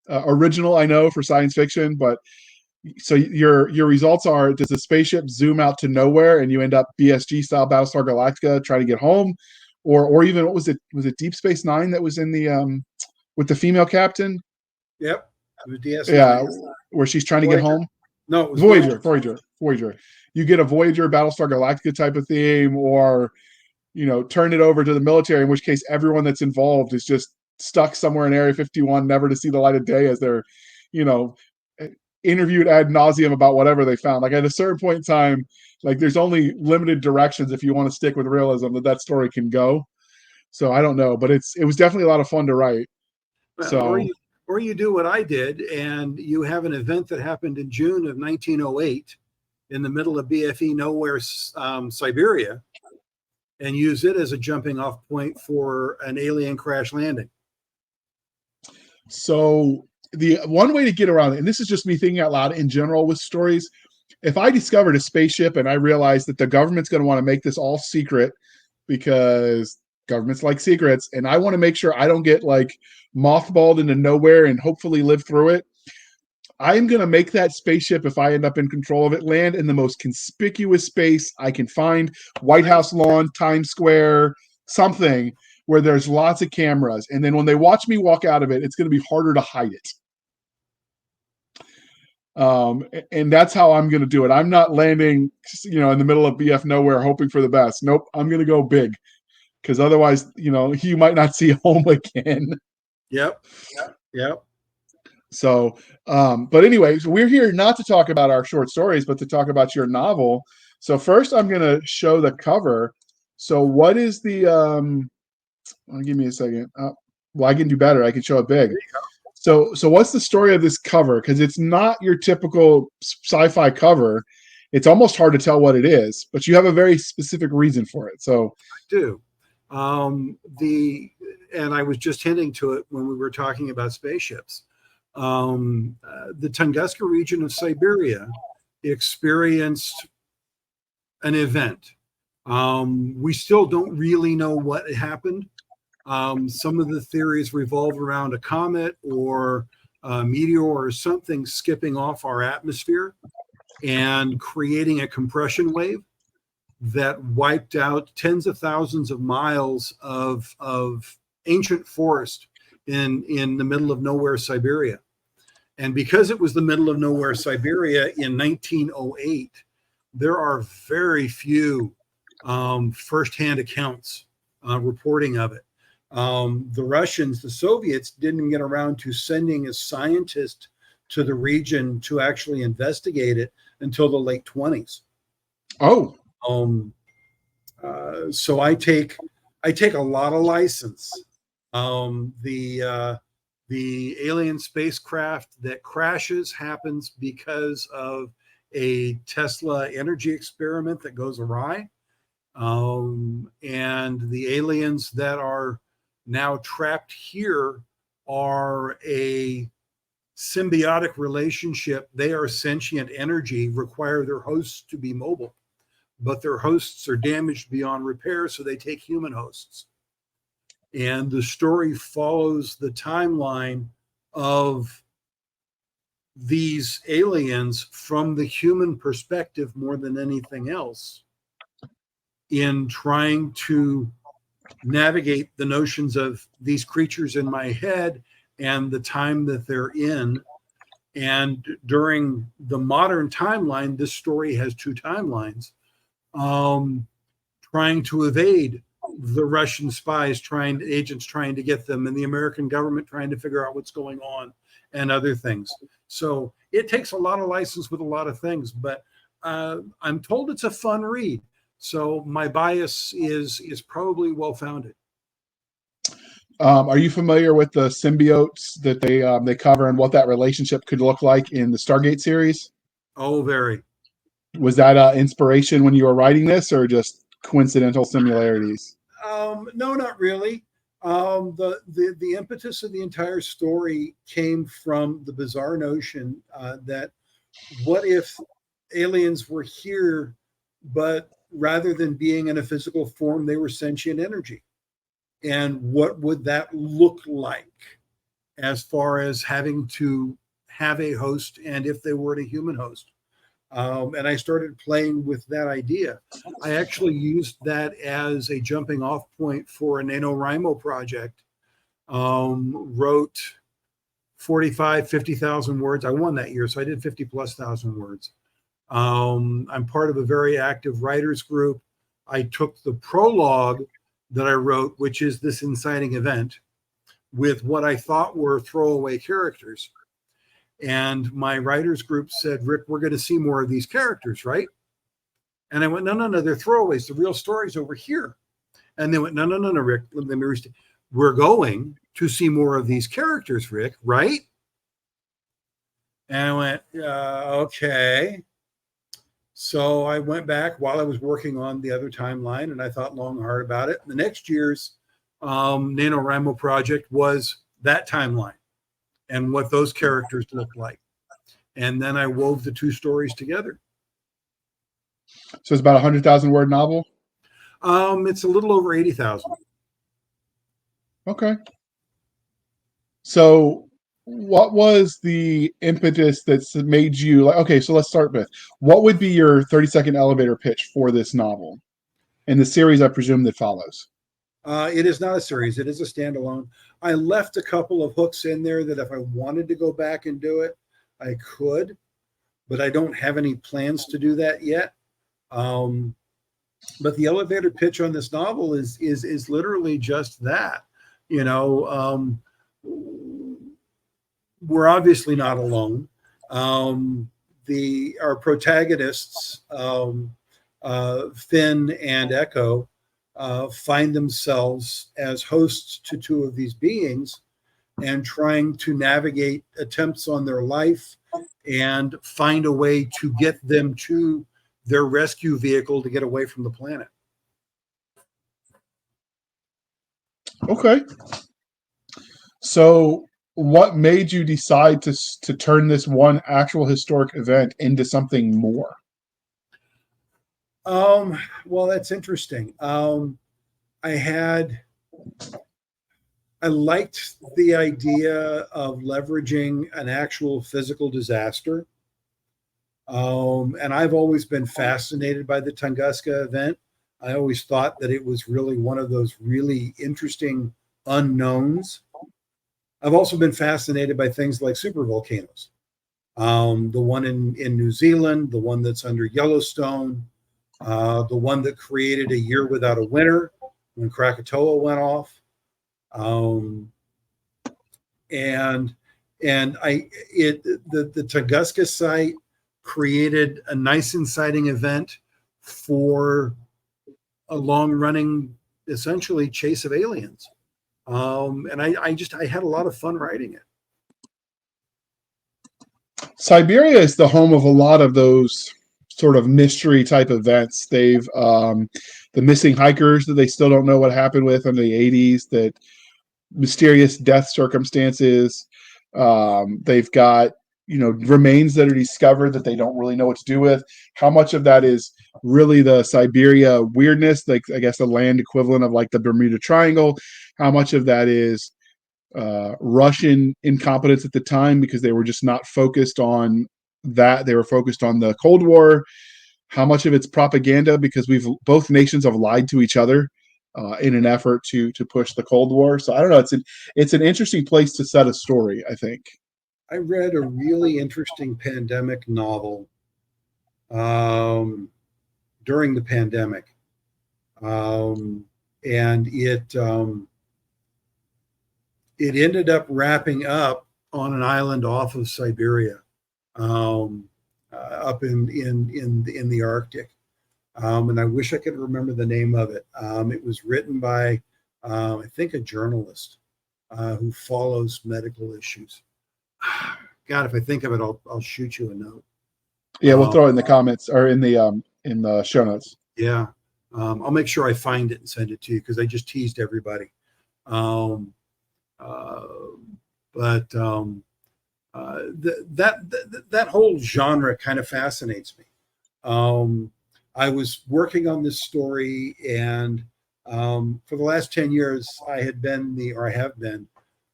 original, I know, for science fiction, but so your results are: does the spaceship zoom out to nowhere and you end up BSG style Battlestar Galactica trying to get home, or even what was it? Was it Deep Space Nine that was in the with the female captain? Yep. It was DS9. Yeah, where she's trying to get home. No, it was Voyager. You get a Voyager, Battlestar Galactica type of theme, or turn it over to the military, in which case everyone that's involved is just stuck somewhere in Area 51, never to see the light of day, as they're, you know, interviewed ad nauseum about whatever they found. Like at a certain point in time, like there's only limited directions if you want to stick with realism that story can go. So I don't know, but it was definitely a lot of fun to write. So or you do what I did, and you have an event that happened in June of 1908 in the middle of BFE nowhere, Siberia, and use it as a jumping off point for an alien crash landing. So the one way to get around it, and this is just me thinking out loud in general with stories, if I discovered a spaceship and I realized that the government's going to want to make this all secret because governments like secrets, and I want to make sure I don't get like mothballed into nowhere and hopefully live through it, I'm going to make that spaceship, if I end up in control of it, land in the most conspicuous space I can find. White House lawn, Times Square, something where there's lots of cameras. And then when they watch me walk out of it, it's going to be harder to hide it. And that's how I'm going to do it. I'm not landing, in the middle of BF nowhere hoping for the best. Nope, I'm going to go big, because otherwise, you might not see home again. Yep. So, but anyways, we're here not to talk about our short stories, but to talk about your novel. So first, I'm going to show the cover. So what is the? Give me a second. Well, I can do better. I can show it big. So what's the story of this cover? Because it's not your typical sci-fi cover. It's almost hard to tell what it is, but you have a very specific reason for it. So I do. And I was just hinting to it when we were talking about spaceships. The Tunguska region of Siberia experienced an event. We still don't really know what happened. Some of the theories revolve around a comet or a meteor or something skipping off our atmosphere and creating a compression wave that wiped out tens of thousands of miles of ancient forest in the middle of nowhere Siberia. And because it was the middle of nowhere Siberia in 1908, there are very few firsthand accounts reporting of it. The Russians, the Soviets, didn't get around to sending a scientist to the region to actually investigate it until the late 20s. Oh. So I take a lot of license. The alien spacecraft that crashes happens because of a Tesla energy experiment that goes awry. And the aliens that are now trapped here are a symbiotic relationship. They are sentient energy, require their hosts to be mobile, but their hosts are damaged beyond repair, so they take human hosts. And the story follows the timeline of these aliens from the human perspective more than anything else, in trying to navigate the notions of these creatures in my head and the time that they're in. And during the modern timeline, this story has two timelines, trying to evade the Russian spies, agents trying to get them, and the American government trying to figure out what's going on and other things. So it takes a lot of license with a lot of things, but I'm told it's a fun read. So my bias is probably well-founded. Are you familiar with the symbiotes that they cover and what that relationship could look like in the Stargate series? Oh, very. Was that inspiration when you were writing this, or just coincidental similarities? No, not really. The impetus of the entire story came from the bizarre notion that what if aliens were here, but rather than being in a physical form, they were sentient energy? And what would that look like as far as having to have a host, and if they were a human host? And I started playing with that idea. I actually used that as a jumping off point for a NaNoWriMo project. Wrote 45, 50,000 words. I won that year, so I did 50 plus thousand words. I'm part of a very active writers group. I took the prologue that I wrote, which is this inciting event, with what I thought were throwaway characters. And my writers group said, Rick, we're going to see more of these characters, right? And I went, no, they're throwaways. The real story's over here. And they went, no, Rick, let me restate. We're going to see more of these characters, Rick, right? And I went, okay. So I went back while I was working on the other timeline, and I thought long and hard about it. The next year's NaNoWriMo project was that timeline and what those characters looked like. And then I wove the two stories together. So it's about 100,000 word novel? It's a little over 80,000. Okay. So what was the impetus that's made you like, okay, so let's start with, what would be your 30-second elevator pitch for this novel and the series I presume that follows? It is not a series. It is a standalone. I left a couple of hooks in there that if I wanted to go back and do it, I could, but I don't have any plans to do that yet. But the elevator pitch on this novel is literally just that. You know, we're obviously not alone. Our protagonists, Finn and Echo, find themselves as hosts to two of these beings and trying to navigate attempts on their life and find a way to get them to their rescue vehicle to get away from the planet. Okay. So what made you decide to turn this one actual historic event into something more? Well, that's interesting. I liked the idea of leveraging an actual physical disaster. And I've always been fascinated by the Tunguska event. I always thought that it was really one of those really interesting unknowns. I've also been fascinated by things like supervolcanoes. The one in New Zealand, the one that's under Yellowstone, the one that created a year without a winter when Krakatoa went off. The Tunguska site created a nice inciting event for a long-running, essentially, chase of aliens. And I had a lot of fun writing it. Siberia is the home of a lot of those sort of mystery type events. They've the missing hikers that they still don't know what happened with in the 80s, that mysterious death circumstances. They've got, remains that are discovered that they don't really know what to do with. How much of that is really the Siberia weirdness, like I guess the land equivalent of like the Bermuda Triangle? How much of that is Russian incompetence at the time because they were just not focused on that? They were focused on the Cold War. How much of it's propaganda because both nations have lied to each other in an effort to push the Cold War? So I don't know. It's an interesting place to set a story, I think. I read a really interesting pandemic novel during the pandemic, and it ended up wrapping up on an island off of Siberia, up in the Arctic. And I wish I could remember the name of it. It was written by, I think, a journalist who follows medical issues. God, if I think of it, I'll shoot you a note. Yeah, we'll throw it in the comments or in the show notes. Yeah, I'll make sure I find it and send it to you because I just teased everybody. That whole genre kind of fascinates me. I was working on this story, and for the last 10 years, I have been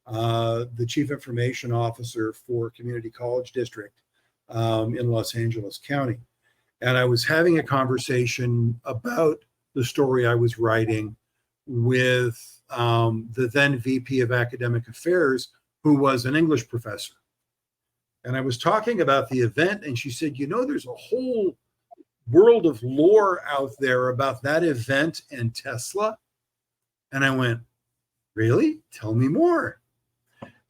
the chief information officer for Community College District in Los Angeles County. And I was having a conversation about the story I was writing with the then VP of Academic Affairs, who was an English professor. And I was talking about the event, and she said, there's a whole world of lore out there about that event and Tesla. And I went, really? Tell me more.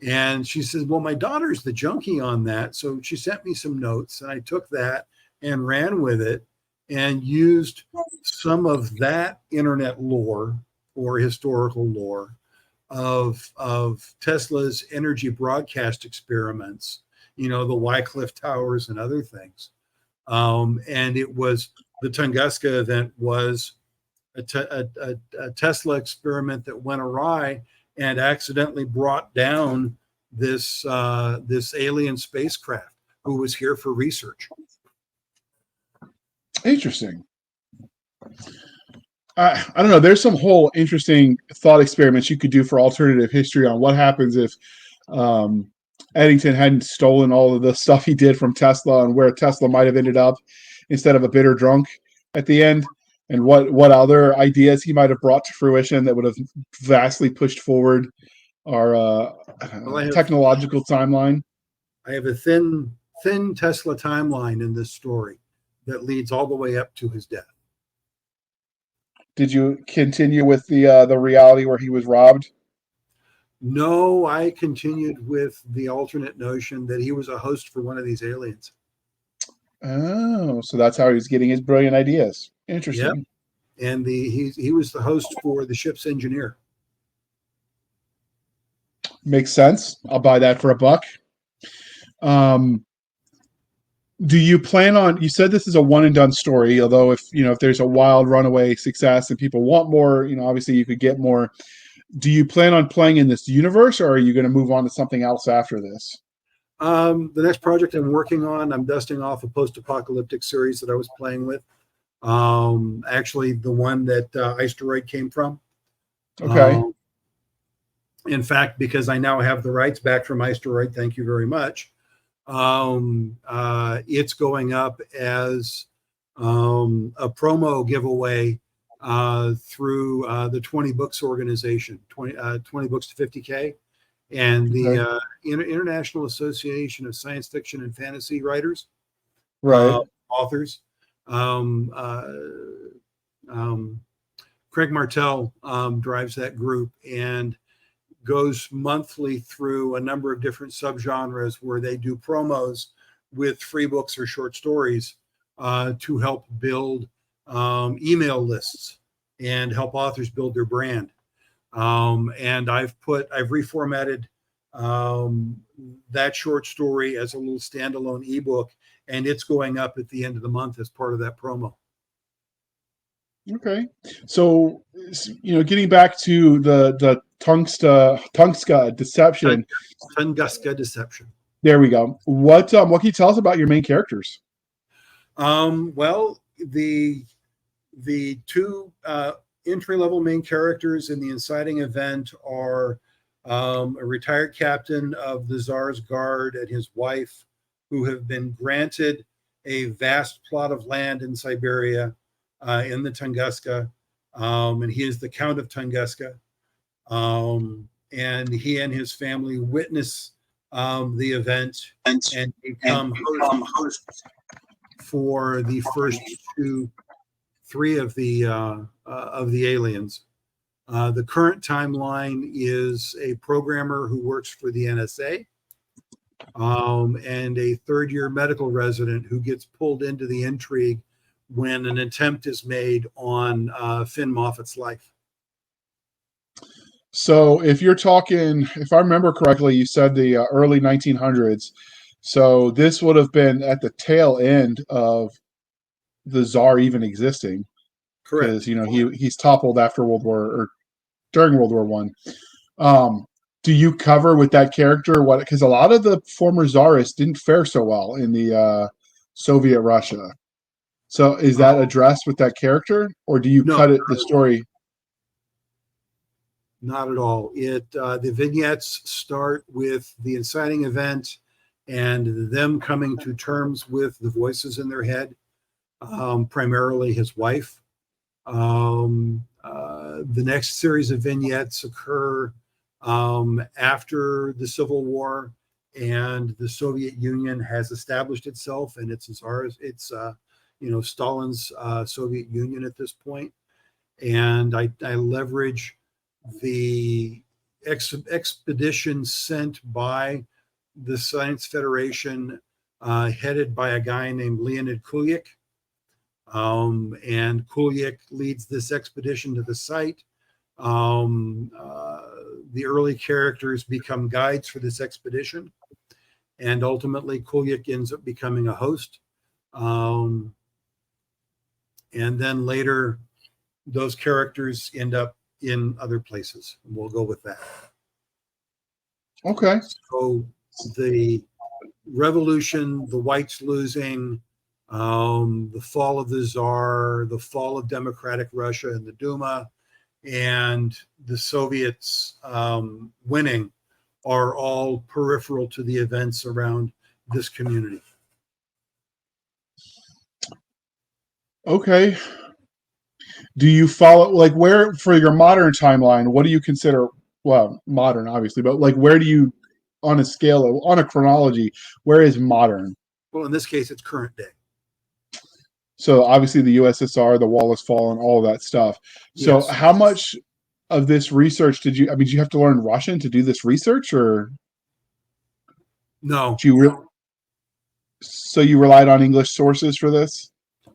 And she says, well, my daughter's the junkie on that. So she sent me some notes, and I took that and ran with it and used some of that internet lore or historical lore of Tesla's energy broadcast experiments, the Wycliffe Towers and other things. And it was the Tunguska event was a Tesla experiment that went awry and accidentally brought down this alien spacecraft who was here for research. Interesting. I don't know. There's some whole interesting thought experiments you could do for alternative history on what happens if Eddington hadn't stolen all of the stuff he did from Tesla, and where Tesla might have ended up instead of a bitter drunk at the end, and what other ideas he might have brought to fruition that would have vastly pushed forward our technological timeline. I have a thin Tesla timeline in this story that leads all the way up to his death. Did you continue with the reality where he was robbed? No, I continued with the alternate notion that he was a host for one of these aliens. Oh, so that's how he was getting his brilliant ideas. Interesting. Yep. And he was the host for the ship's engineer. Makes sense. I'll buy that for $1. Do you plan on? You said this is a one and done story. Although if there's a wild runaway success and people want more, obviously you could get more. Do you plan on playing in this universe, or are you going to move on to something else after this? The next project I'm working on, I'm dusting off a post-apocalyptic series that I was playing with. Actually, the one that Asteroid came from. Okay. In fact, because I now have the rights back from Asteroid, thank you very much. It's going up as a promo giveaway through the 20 Books organization, 20 Books to 50K, and the International Association of Science Fiction and Fantasy Writers, authors. Craig Martell drives that group and goes monthly through a number of different subgenres where they do promos with free books or short stories to help build email lists and help authors build their brand. And I've reformatted that short story as a little standalone ebook, and it's going up at the end of the month as part of that promo. Okay. So, getting back to the Tunguska deception. Tunguska deception. There we go. What can you tell us about your main characters? Well, the two entry-level main characters in the inciting event are a retired captain of the Tsar's Guard and his wife, who have been granted a vast plot of land in Siberia in the Tunguska, and he is the Count of Tunguska. And he and his family witness the event and become hosts for the first three of the aliens. The current timeline is a programmer who works for the NSA, and a third-year medical resident who gets pulled into the intrigue when an attempt is made on Finn Moffat's life. So if I remember correctly, you said the early 1900s. So this would have been at the tail end of the Tsar even existing. Correct. Because, he's toppled after during World War I. Do you cover with that character because a lot of the former Tsarists didn't fare so well in the Soviet Russia. So is that addressed with that character, or do you cut it the story? Not at all. The vignettes start with the inciting event and them coming to terms with the voices in their head, primarily his wife. The next series of vignettes occur after the Civil War, and the Soviet Union has established itself, and it's Stalin's Soviet Union at this point. And I leverage the expedition sent by the Science Federation, headed by a guy named Leonid Kulyk. And Kulyk leads this expedition to the site. The early characters become guides for this expedition, and ultimately Kulyk ends up becoming a host. And then later, those characters end up in other places. We'll go with that. Okay. So the revolution, the whites losing, the fall of the Tsar, the fall of democratic Russia and the Duma, and the Soviets winning are all peripheral to the events around this community. Okay. Do you follow, like, where for your modern timeline, what do you consider, well, modern obviously, but like where do you, on a scale of, on a chronology, where is modern? Well, in this case, it's current day. So obviously the USSR, the wall has fallen, all of that stuff. So Yes. how much of this research did you, I mean, did you have to learn Russian to do this research, or No. do you so you relied on English sources for this?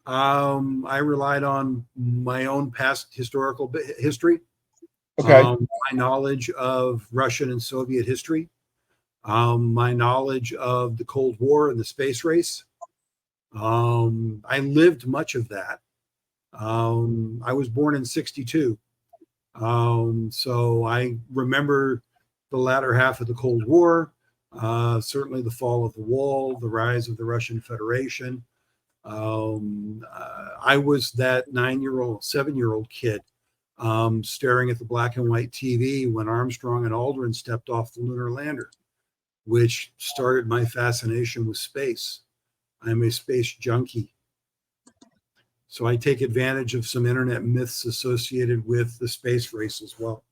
I relied on my own past historical history, Okay. my knowledge of Russian and Soviet history, my knowledge of the Cold War and the space race. I lived much of that. I was born in '62. So I remember the latter half of the Cold War, certainly the fall of the wall, the rise of the Russian Federation. I was that 9-year-old, 7-year-old kid staring at the black and white TV when Armstrong and Aldrin stepped off the lunar lander, which started my fascination with space. I'm a space junkie. So I take advantage of some internet myths associated with the space race as well.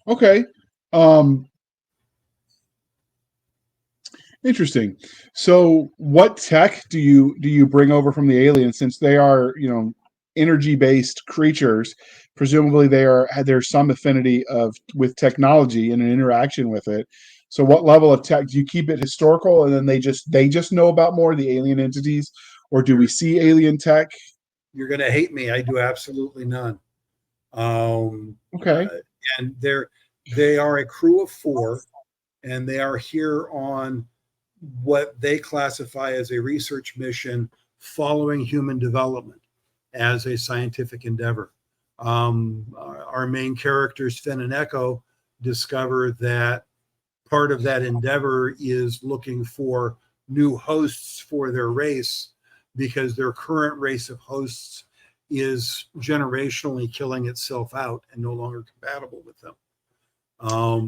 Okay. Interesting. So what tech do you bring over from the aliens, since they are, energy based creatures? Presumably there's some affinity of with technology and an interaction with it. So what level of tech do you keep it historical, and then they just know about more of the alien entities, or do we see alien tech? You're going to hate me. I do absolutely none. Okay. And they are a crew of 4, and they are here on what they classify as a research mission following human development as a scientific endeavor. Our main characters, Finn and Echo, discover that part of that endeavor is looking for new hosts for their race, because their current race of hosts is generationally killing itself out and no longer compatible with them.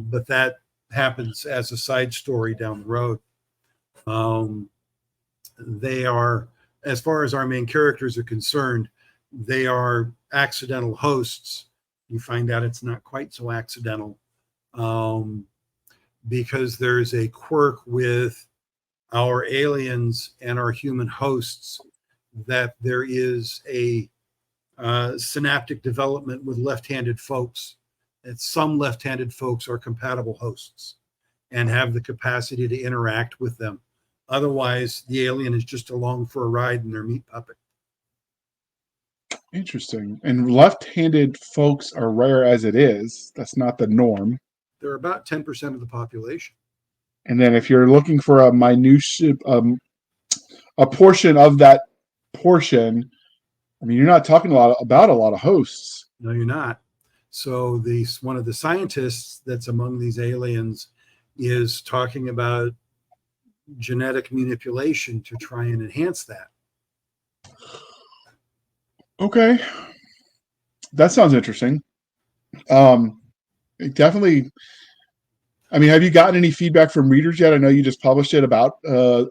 But that happens as a side story down the road. They are, as far as our main characters are concerned, they are accidental hosts. You find out it's not quite so accidental, because there's a quirk with our aliens and our human hosts, that there is a synaptic development with left-handed folks, that some left-handed folks are compatible hosts and have the capacity to interact with them. Otherwise, the alien is just along for a ride in their meat puppet. Interesting. And left-handed folks are rare as it is. That's not the norm. They're about 10% of the population. And then if you're looking for a minutiae, a portion of that portion, I mean, you're not talking about a lot of hosts. No, you're not. So one of the scientists that's among these aliens is talking about genetic manipulation to try and enhance that. Okay. That sounds interesting. It definitely, I mean, have you gotten any feedback from readers yet? I know you just published it about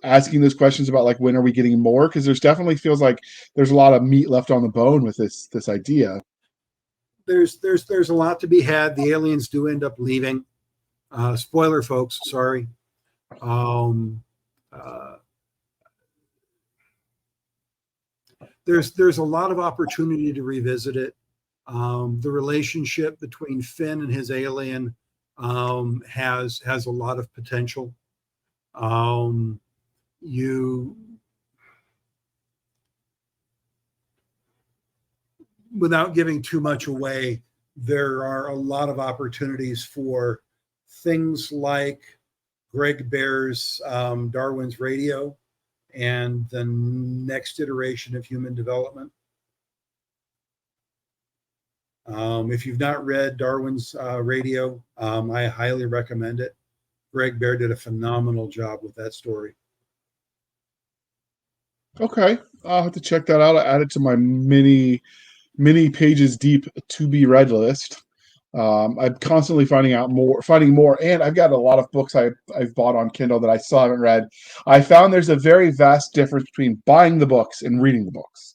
asking those questions about like when are we getting more? Because there's definitely feels like there's a lot of meat left on the bone with this idea. There's a lot to be had. The aliens do end up leaving. Spoiler, folks. Sorry. There's a lot of opportunity to revisit it. The relationship between Finn and his alien has a lot of potential. You Without giving too much away, there are a lot of opportunities for things like Greg Bear's Darwin's Radio and the next iteration of human development. If you've not read Darwin's Radio, I highly recommend it. Greg Bear did a phenomenal job with that story. Okay, I'll have to check that out. I add it to my many pages deep to be read list. I'm constantly finding more, and I've got a lot of books I've bought on Kindle that I still haven't read. I found there's a very vast difference between buying the books and reading the books.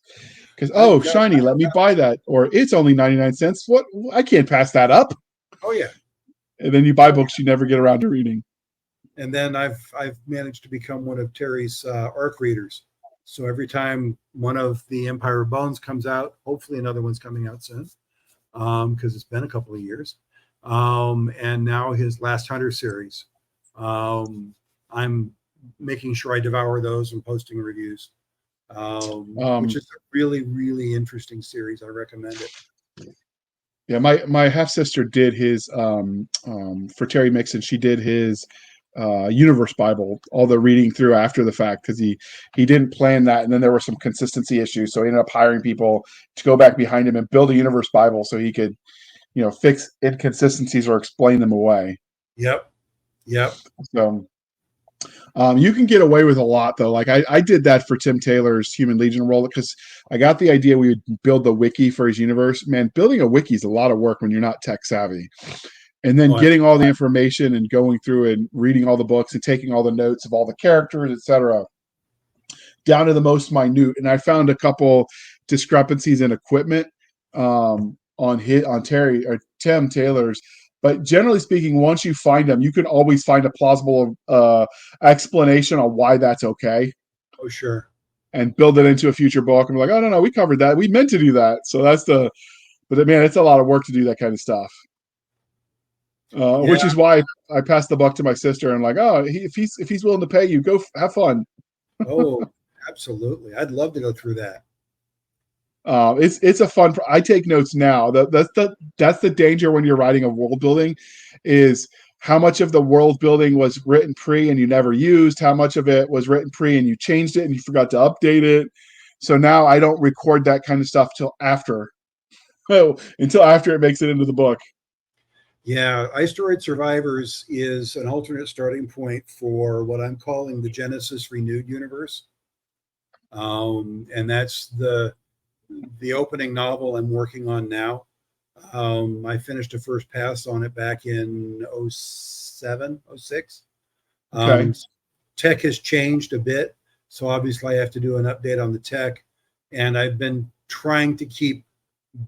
Because shiny, let me buy that, or it's only 99 cents. What? I can't pass that up. Oh yeah. And then you buy books you never get around to reading. And then I've managed to become one of Terry's ARC readers. So every time one of the Empire of Bones comes out, hopefully another one's coming out soon, because it's been a couple of years. And now his Last Hunter series. I'm making sure I devour those and posting reviews, which is a really, really interesting series. I recommend it. Yeah, my half sister did his for Terry Mixon. She did his Universe Bible, all the reading through after the fact, because he didn't plan that, and then there were some consistency issues, so he ended up hiring people to go back behind him and build a Universe Bible so he could, fix inconsistencies or explain them away. Yep. So you can get away with a lot, though. Like I did that for Tim Taylor's Human Legion role, because I got the idea we would build the wiki for his universe. Man, building a wiki is a lot of work when you're not tech savvy. And then getting all the information and going through and reading all the books and taking all the notes of all the characters, etc., down to the most minute. And I found a couple discrepancies in equipment on Terry or Tim Taylor's. But generally speaking, once you find them, you can always find a plausible explanation on why that's okay. Oh, sure. And build it into a future book. And be like, oh, no, we covered that. We meant to do that. So but man, it's a lot of work to do that kind of stuff. Which is why I passed the buck to my sister and like, if he's willing to pay you, go have fun. Oh, absolutely! I'd love to go through that. It's a fun. I take notes now. That's the danger when you're writing a world building, is how much of the world building was written pre and you never used, how much of it was written pre and you changed it and you forgot to update it. So now I don't record that kind of stuff until after it makes it into the book. Yeah, Iceroid Survivors is an alternate starting point for what I'm calling the Genesis Renewed universe. And that's the opening novel I'm working on now. I finished a first pass on it back in 07, 06. Okay. Tech has changed a bit, so obviously I have to do an update on the tech. And I've been trying to keep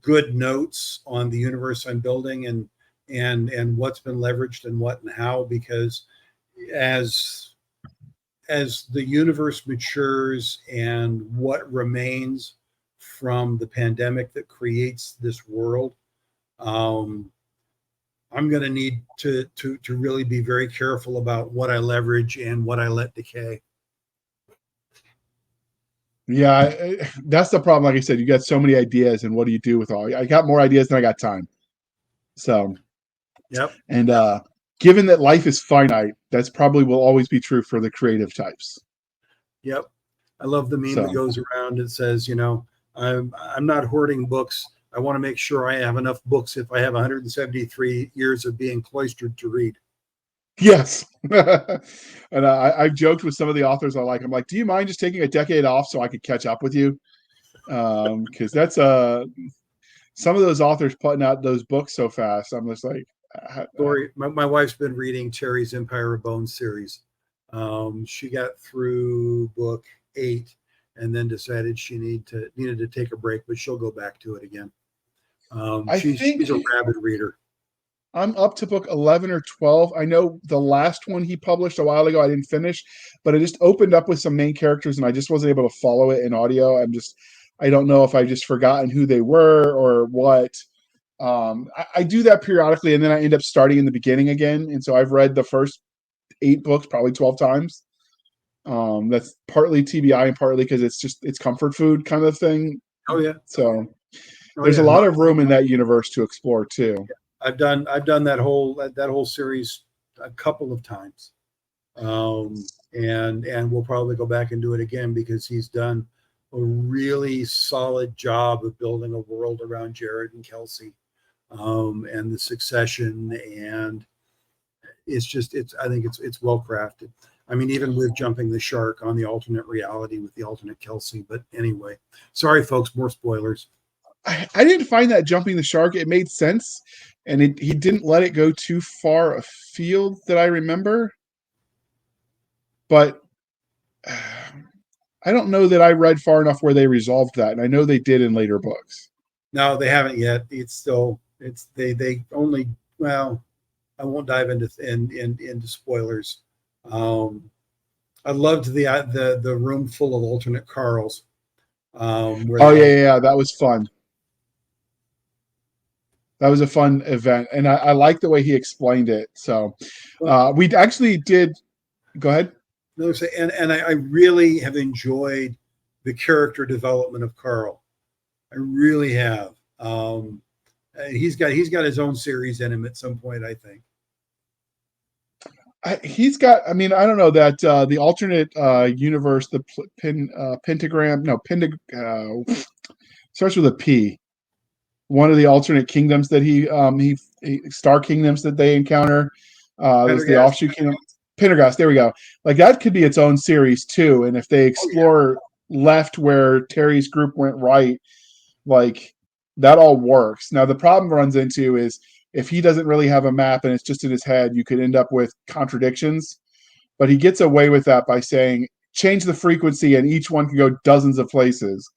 good notes on the universe I'm building and what's been leveraged and what and how, because as the universe matures and what remains from the pandemic that creates this world, I'm going to need to really be very careful about what I leverage and what I let decay. Yeah, that's the problem. Like I said, you got so many ideas, and what do you do with all? I got more ideas than I got time. So. Yep. And given that life is finite, that's probably will always be true for the creative types. Yep. I love the meme that goes around. It says, I'm not hoarding books. I want to make sure I have enough books if I have 173 years of being cloistered to read. Yes. And I've joked with some of the authors I like. I'm like, do you mind just taking a decade off so I could catch up with you? Because that's some of those authors putting out those books so fast. I'm just like, Lori, my wife's been reading Terry's Empire of Bones series. She got through book 8 and then decided she needed to take a break, but she'll go back to it again. I She's think a rabid reader. I'm up to book 11 or 12. I know the last one he published a while ago, I didn't finish, but it just opened up with some main characters and I just wasn't able to follow it in audio. I don't know if I've just forgotten who they were or what. I do that periodically and then I end up starting in the beginning again. And so I've read the first 8 books probably 12 times. That's partly TBI and partly because it's comfort food kind of thing. Oh yeah. So there's a lot of room in that universe to explore too. I've done that whole series a couple of times, and we'll probably go back and do it again because he's done a really solid job of building a world around Jared and Kelsey, and the succession, and I think it's well crafted. I mean, even with jumping the shark on the alternate reality with the alternate Kelsey. But anyway, sorry folks, more spoilers. I didn't find that jumping the shark. It made sense, and he didn't let it go too far afield that I remember. But I don't know that I read far enough where they resolved that, and I know they did in later books. No, they haven't yet. They only, well, I won't dive into spoilers. I loved the room full of alternate Carls. Yeah, that was fun. That was a fun event, and I like the way he explained it. So we actually did. Go ahead. No, and I really have enjoyed the character development of Carl. I really have. He's got his own series in him at some point, I think. He's got. I mean, I don't know that the alternate universe, the pentagram. No, starts with a P. One of the alternate kingdoms that he star kingdoms that they encounter. There's the offshoot kingdom. Pendergast, there we go. Like that could be its own series too. And if they explore left where Terry's group went right, like that all works. Now the problem runs into is if he doesn't really have a map and it's just in his head, you could end up with contradictions. But he gets away with that by saying change the frequency and each one can go dozens of places.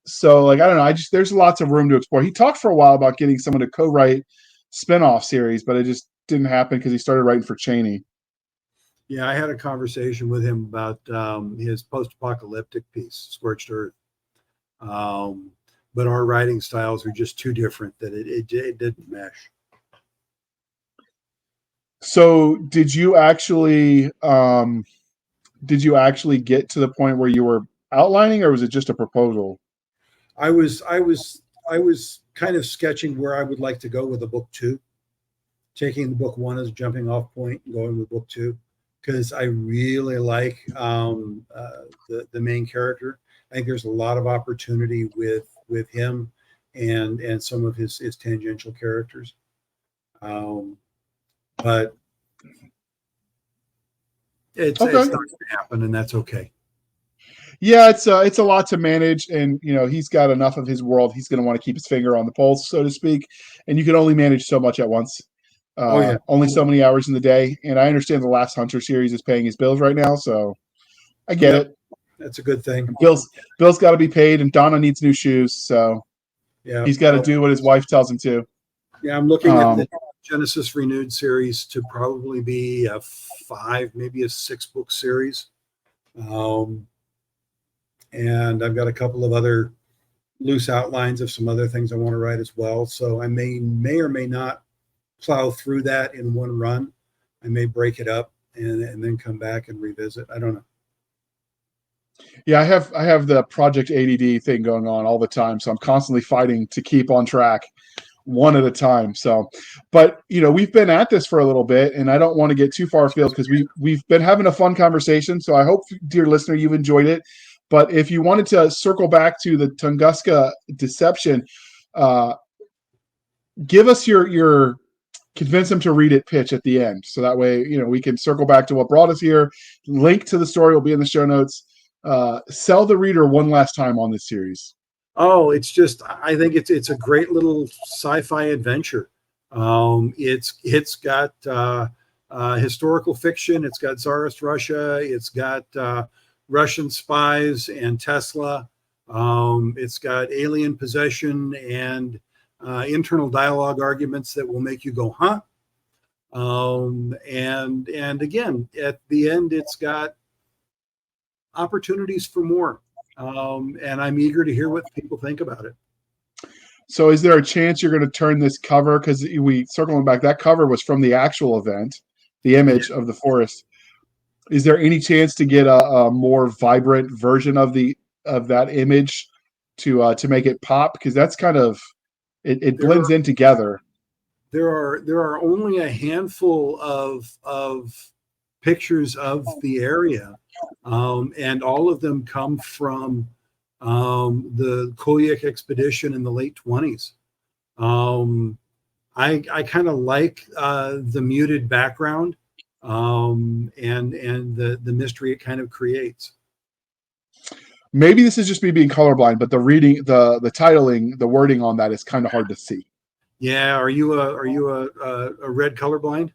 So like I don't know, there's lots of room to explore. He talked for a while about getting someone to co-write spinoff series, but it just didn't happen because he started writing for Chaney. Yeah, I had a conversation with him about his post-apocalyptic piece, Scorched Earth. But our writing styles are just too different that it didn't mesh. So did you actually get to the point where you were outlining, or was it just a proposal? I was kind of sketching where I would like to go with a book 2, taking the book 1 as a jumping off point and going with book 2, because I really like the main character. I think there's a lot of opportunity with him and some of his tangential characters. But it's not going to happen, and that's okay. Yeah, it's a lot to manage, and he's got enough of his world. He's going to want to keep his finger on the pulse, so to speak. And you can only manage so much at once. Only so many hours in the day. And I understand the Last Hunter series is paying his bills right now, so I get it. That's a good thing. Bill's got to be paid, and Donna needs new shoes, so he's got to do what his wife tells him to. Yeah, I'm looking at the Genesis Renewed series to probably be a 5, maybe a 6-book series. And I've got a couple of other loose outlines of some other things I want to write as well. So I may or may not plow through that in one run. I may break it up and then come back and revisit. I don't know. Yeah, I have the Project ADD thing going on all the time, so I'm constantly fighting to keep on track, one at a time. So, but we've been at this for a little bit, and I don't want to get too far afield because we've been having a fun conversation. So I hope, dear listener, you've enjoyed it. But if you wanted to circle back to the Tunguska deception, give us your convince them to read it pitch at the end. So that way, we can circle back to what brought us here. Link to the story will be in the show notes. Sell the reader one last time on this series. Oh, it's just, I think it's a great little sci-fi adventure. It's got historical fiction. It's got Tsarist Russia. It's got Russian spies and Tesla. It's got alien possession and internal dialogue arguments that will make you go, huh? And again, at the end, it's got opportunities for more. And I'm eager to hear what people think about it. So is there a chance you're going to turn this cover? Because we circling back, that cover was from the actual event, the image of the forest. Is there any chance to get a more vibrant version of that image to make it pop? Because that's kind of it blends in together. There are only a handful of pictures of the area, and all of them come from the Koyak expedition in the late 20s. I kind of like the muted background and the mystery it kind of creates. Maybe this is just me being colorblind, but the reading, the titling, the wording on that is kind of hard to see. Yeah, are you a red colorblind?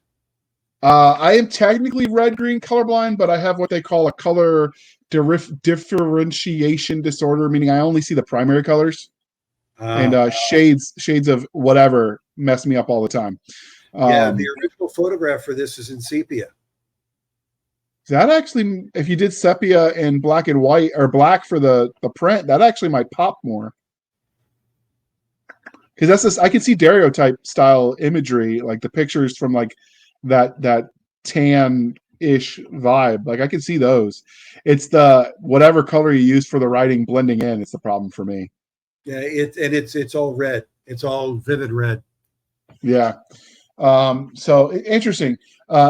I am technically red-green colorblind, but I have what they call a color differentiation disorder, meaning I only see the primary colors, and shades of whatever mess me up all the time. Yeah, the original photograph for this is in sepia. That actually, if you did sepia and black and white, or black for the print, that actually might pop more. Because that's this, I can see daguerreotype style imagery, like the pictures from like that tan-ish vibe. Like I can see those. It's the whatever color you use for the writing blending in. It's the problem for me. Yeah, it's all red. It's all vivid red. Yeah. So interesting.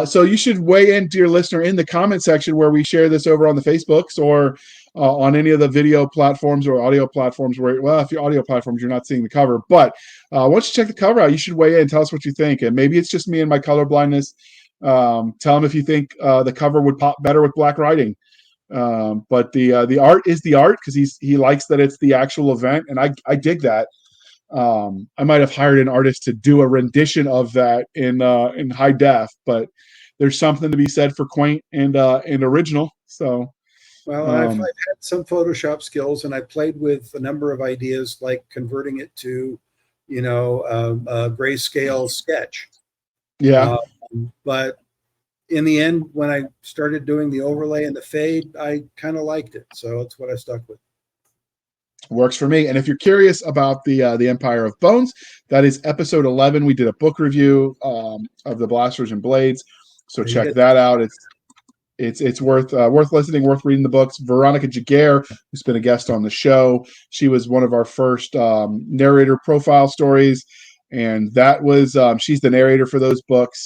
So you should weigh in, dear listener, in the comment section where we share this over on the Facebooks or on any of the video platforms or audio platforms well, if you're audio platforms, you're not seeing the cover, but once you check the cover out, you should weigh in and tell us what you think. And maybe it's just me and my color blindness. Tell them if you think the cover would pop better with black writing. But the art is the art because he likes that it's the actual event. And I dig that. I might have hired an artist to do a rendition of that in high def, but there's something to be said for quaint and original. So, well, I've had some Photoshop skills, and I played with a number of ideas, like converting it to, a grayscale sketch. Yeah. But in the end, when I started doing the overlay and the fade, I kind of liked it, so it's what I stuck with. Works for me. And if you're curious about the Empire of Bones, that is episode 11. We did a book review of the Blasters and Blades, so check that out. It's worth listening, worth reading the books. Veronica Jaguar, who's been a guest on the show, she was one of our first narrator profile stories, and that was she's the narrator for those books.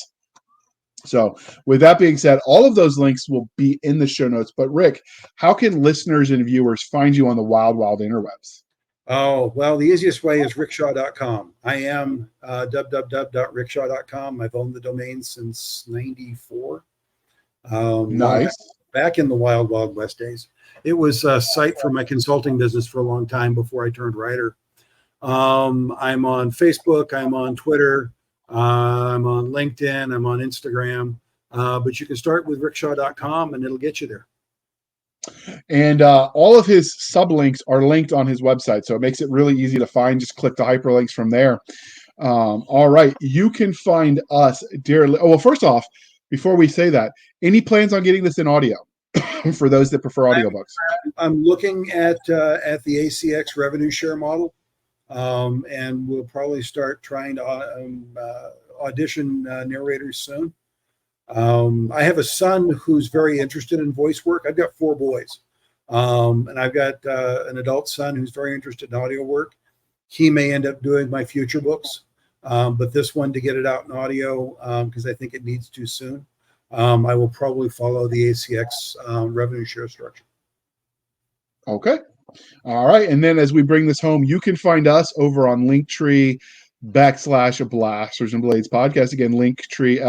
So with that being said, all of those links will be in the show notes. But Rick, how can listeners and viewers find you on the wild, wild interwebs? Oh, well, the easiest way is rickshaw.com. I am www.rickshaw.com. I've owned the domain since 94. Nice. Back in the wild, wild west days. It was a site for my consulting business for a long time before I turned writer. I'm on Facebook. I'm on Twitter. I'm on LinkedIn. I'm on Instagram. But you can start with rickshaw.com and it'll get you there. And all of his sublinks are linked on his website, so it makes it really easy to find. Just click the hyperlinks from there. All right. You can find us, dearly. Oh, well, first off, before we say that, any plans on getting this in audio for those that prefer audiobooks? I'm looking at the ACX revenue share model. And we'll probably start trying to audition narrators soon. I have a son who's very interested in voice work. I've got 4 boys, and I've got an adult son who's very interested in audio work. He may end up doing my future books, but this one, to get it out in audio, because I think it needs to soon, I will probably follow the ACX revenue share structure. Okay. All right. And then as we bring this home, you can find us over on Linktree / Blasters and Blades podcast. Again, Linktree,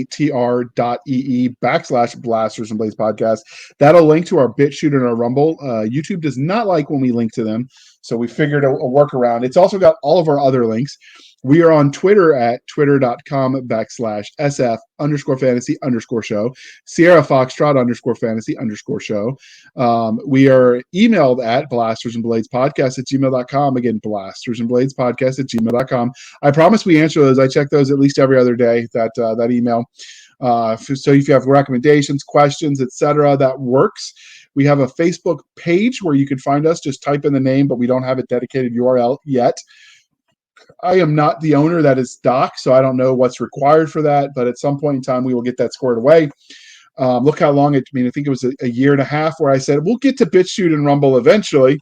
linktr.ee / Blasters and Blades podcast. That'll link to our BitChute and our Rumble. YouTube does not like when we link to them, so we figured a workaround. It's also got all of our other links. We are on Twitter at twitter.com/SF_fantasy_show, Sierra Foxtrot _fantasy_show. We are emailed at blastersandbladespodcast@gmail.com. Again, blastersandbladespodcast@gmail.com. I promise we answer those. I check those at least every other day, that email. So if you have recommendations, questions, etc., that works. We have a Facebook page where you can find us. Just type in the name, but we don't have a dedicated URL yet. I am not the owner. That is Doc, so I don't know what's required for that. But at some point in time, we will get that squared away. Look how long I think it was a year and a half where I said, we'll get to BitChute and Rumble eventually.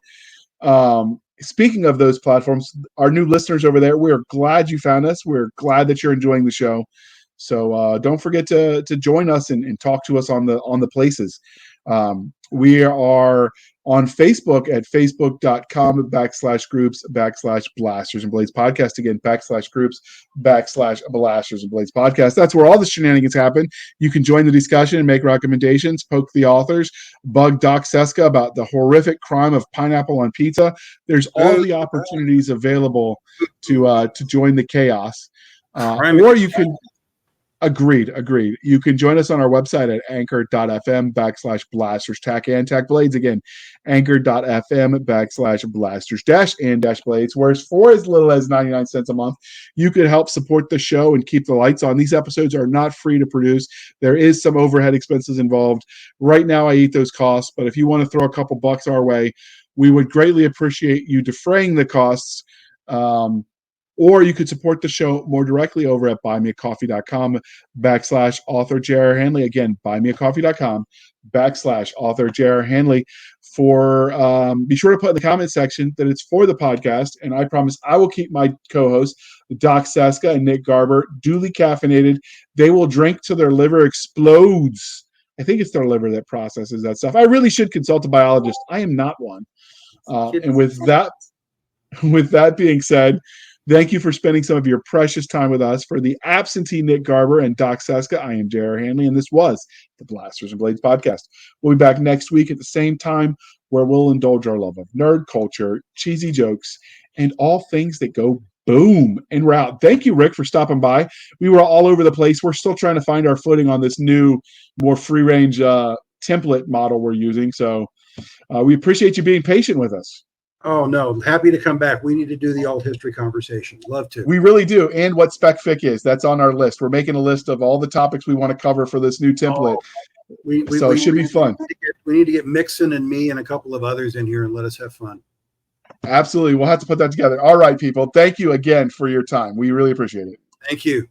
Speaking of those platforms, our new listeners over there, we're glad you found us. We're glad that you're enjoying the show. So don't forget to join us and talk to us on the places. We are on Facebook at facebook.com/groups/Blasters and Blades Podcast. Again, /groups/Blasters and Blades Podcast. That's where all the shenanigans happen. You can join the discussion and make recommendations, poke the authors, bug Doc Cisca about the horrific crime of pineapple on pizza. There's all the opportunities available to join the chaos. Or you can... Agreed. You can join us on our website at anchor.fm/blasters and blades. Again, anchor.fm/blasters - blades, where for as little as 99 cents a month, you could help support the show and keep the lights on. These episodes are not free to produce. There is some overhead expenses involved. Right now, I eat those costs, but if you want to throw a couple bucks our way, we would greatly appreciate you defraying the costs. Or you could support the show more directly over at buymeacoffee.com/author J.R. Handley. Again, buymeacoffee.com/author J.R. Handley. Be sure to put in the comment section that it's for the podcast, and I promise I will keep my co-hosts, Doc Cisca and Nick Garber, duly caffeinated. They will drink till their liver explodes. I think it's their liver that processes that stuff. I really should consult a biologist. I am not one. And with that being said, thank you for spending some of your precious time with us. For the absentee Nick Garber and Doc Cisca, I am J.R. Handley, and this was the Blasters and Blades Podcast. We'll be back next week at the same time, where we'll indulge our love of nerd culture, cheesy jokes, and all things that go boom. And we're out. Thank you, Rick, for stopping by. We were all over the place. We're still trying to find our footing on this new, more free-range template model we're using. So we appreciate you being patient with us. Oh, no. Happy to come back. We need to do the alt history conversation. Love to. We really do. And what spec fic is. That's on our list. We're making a list of all the topics we want to cover for this new template. So it should be fun. We need to get Mixon and me and a couple of others in here and let us have fun. Absolutely. We'll have to put that together. All right, people. Thank you again for your time. We really appreciate it. Thank you.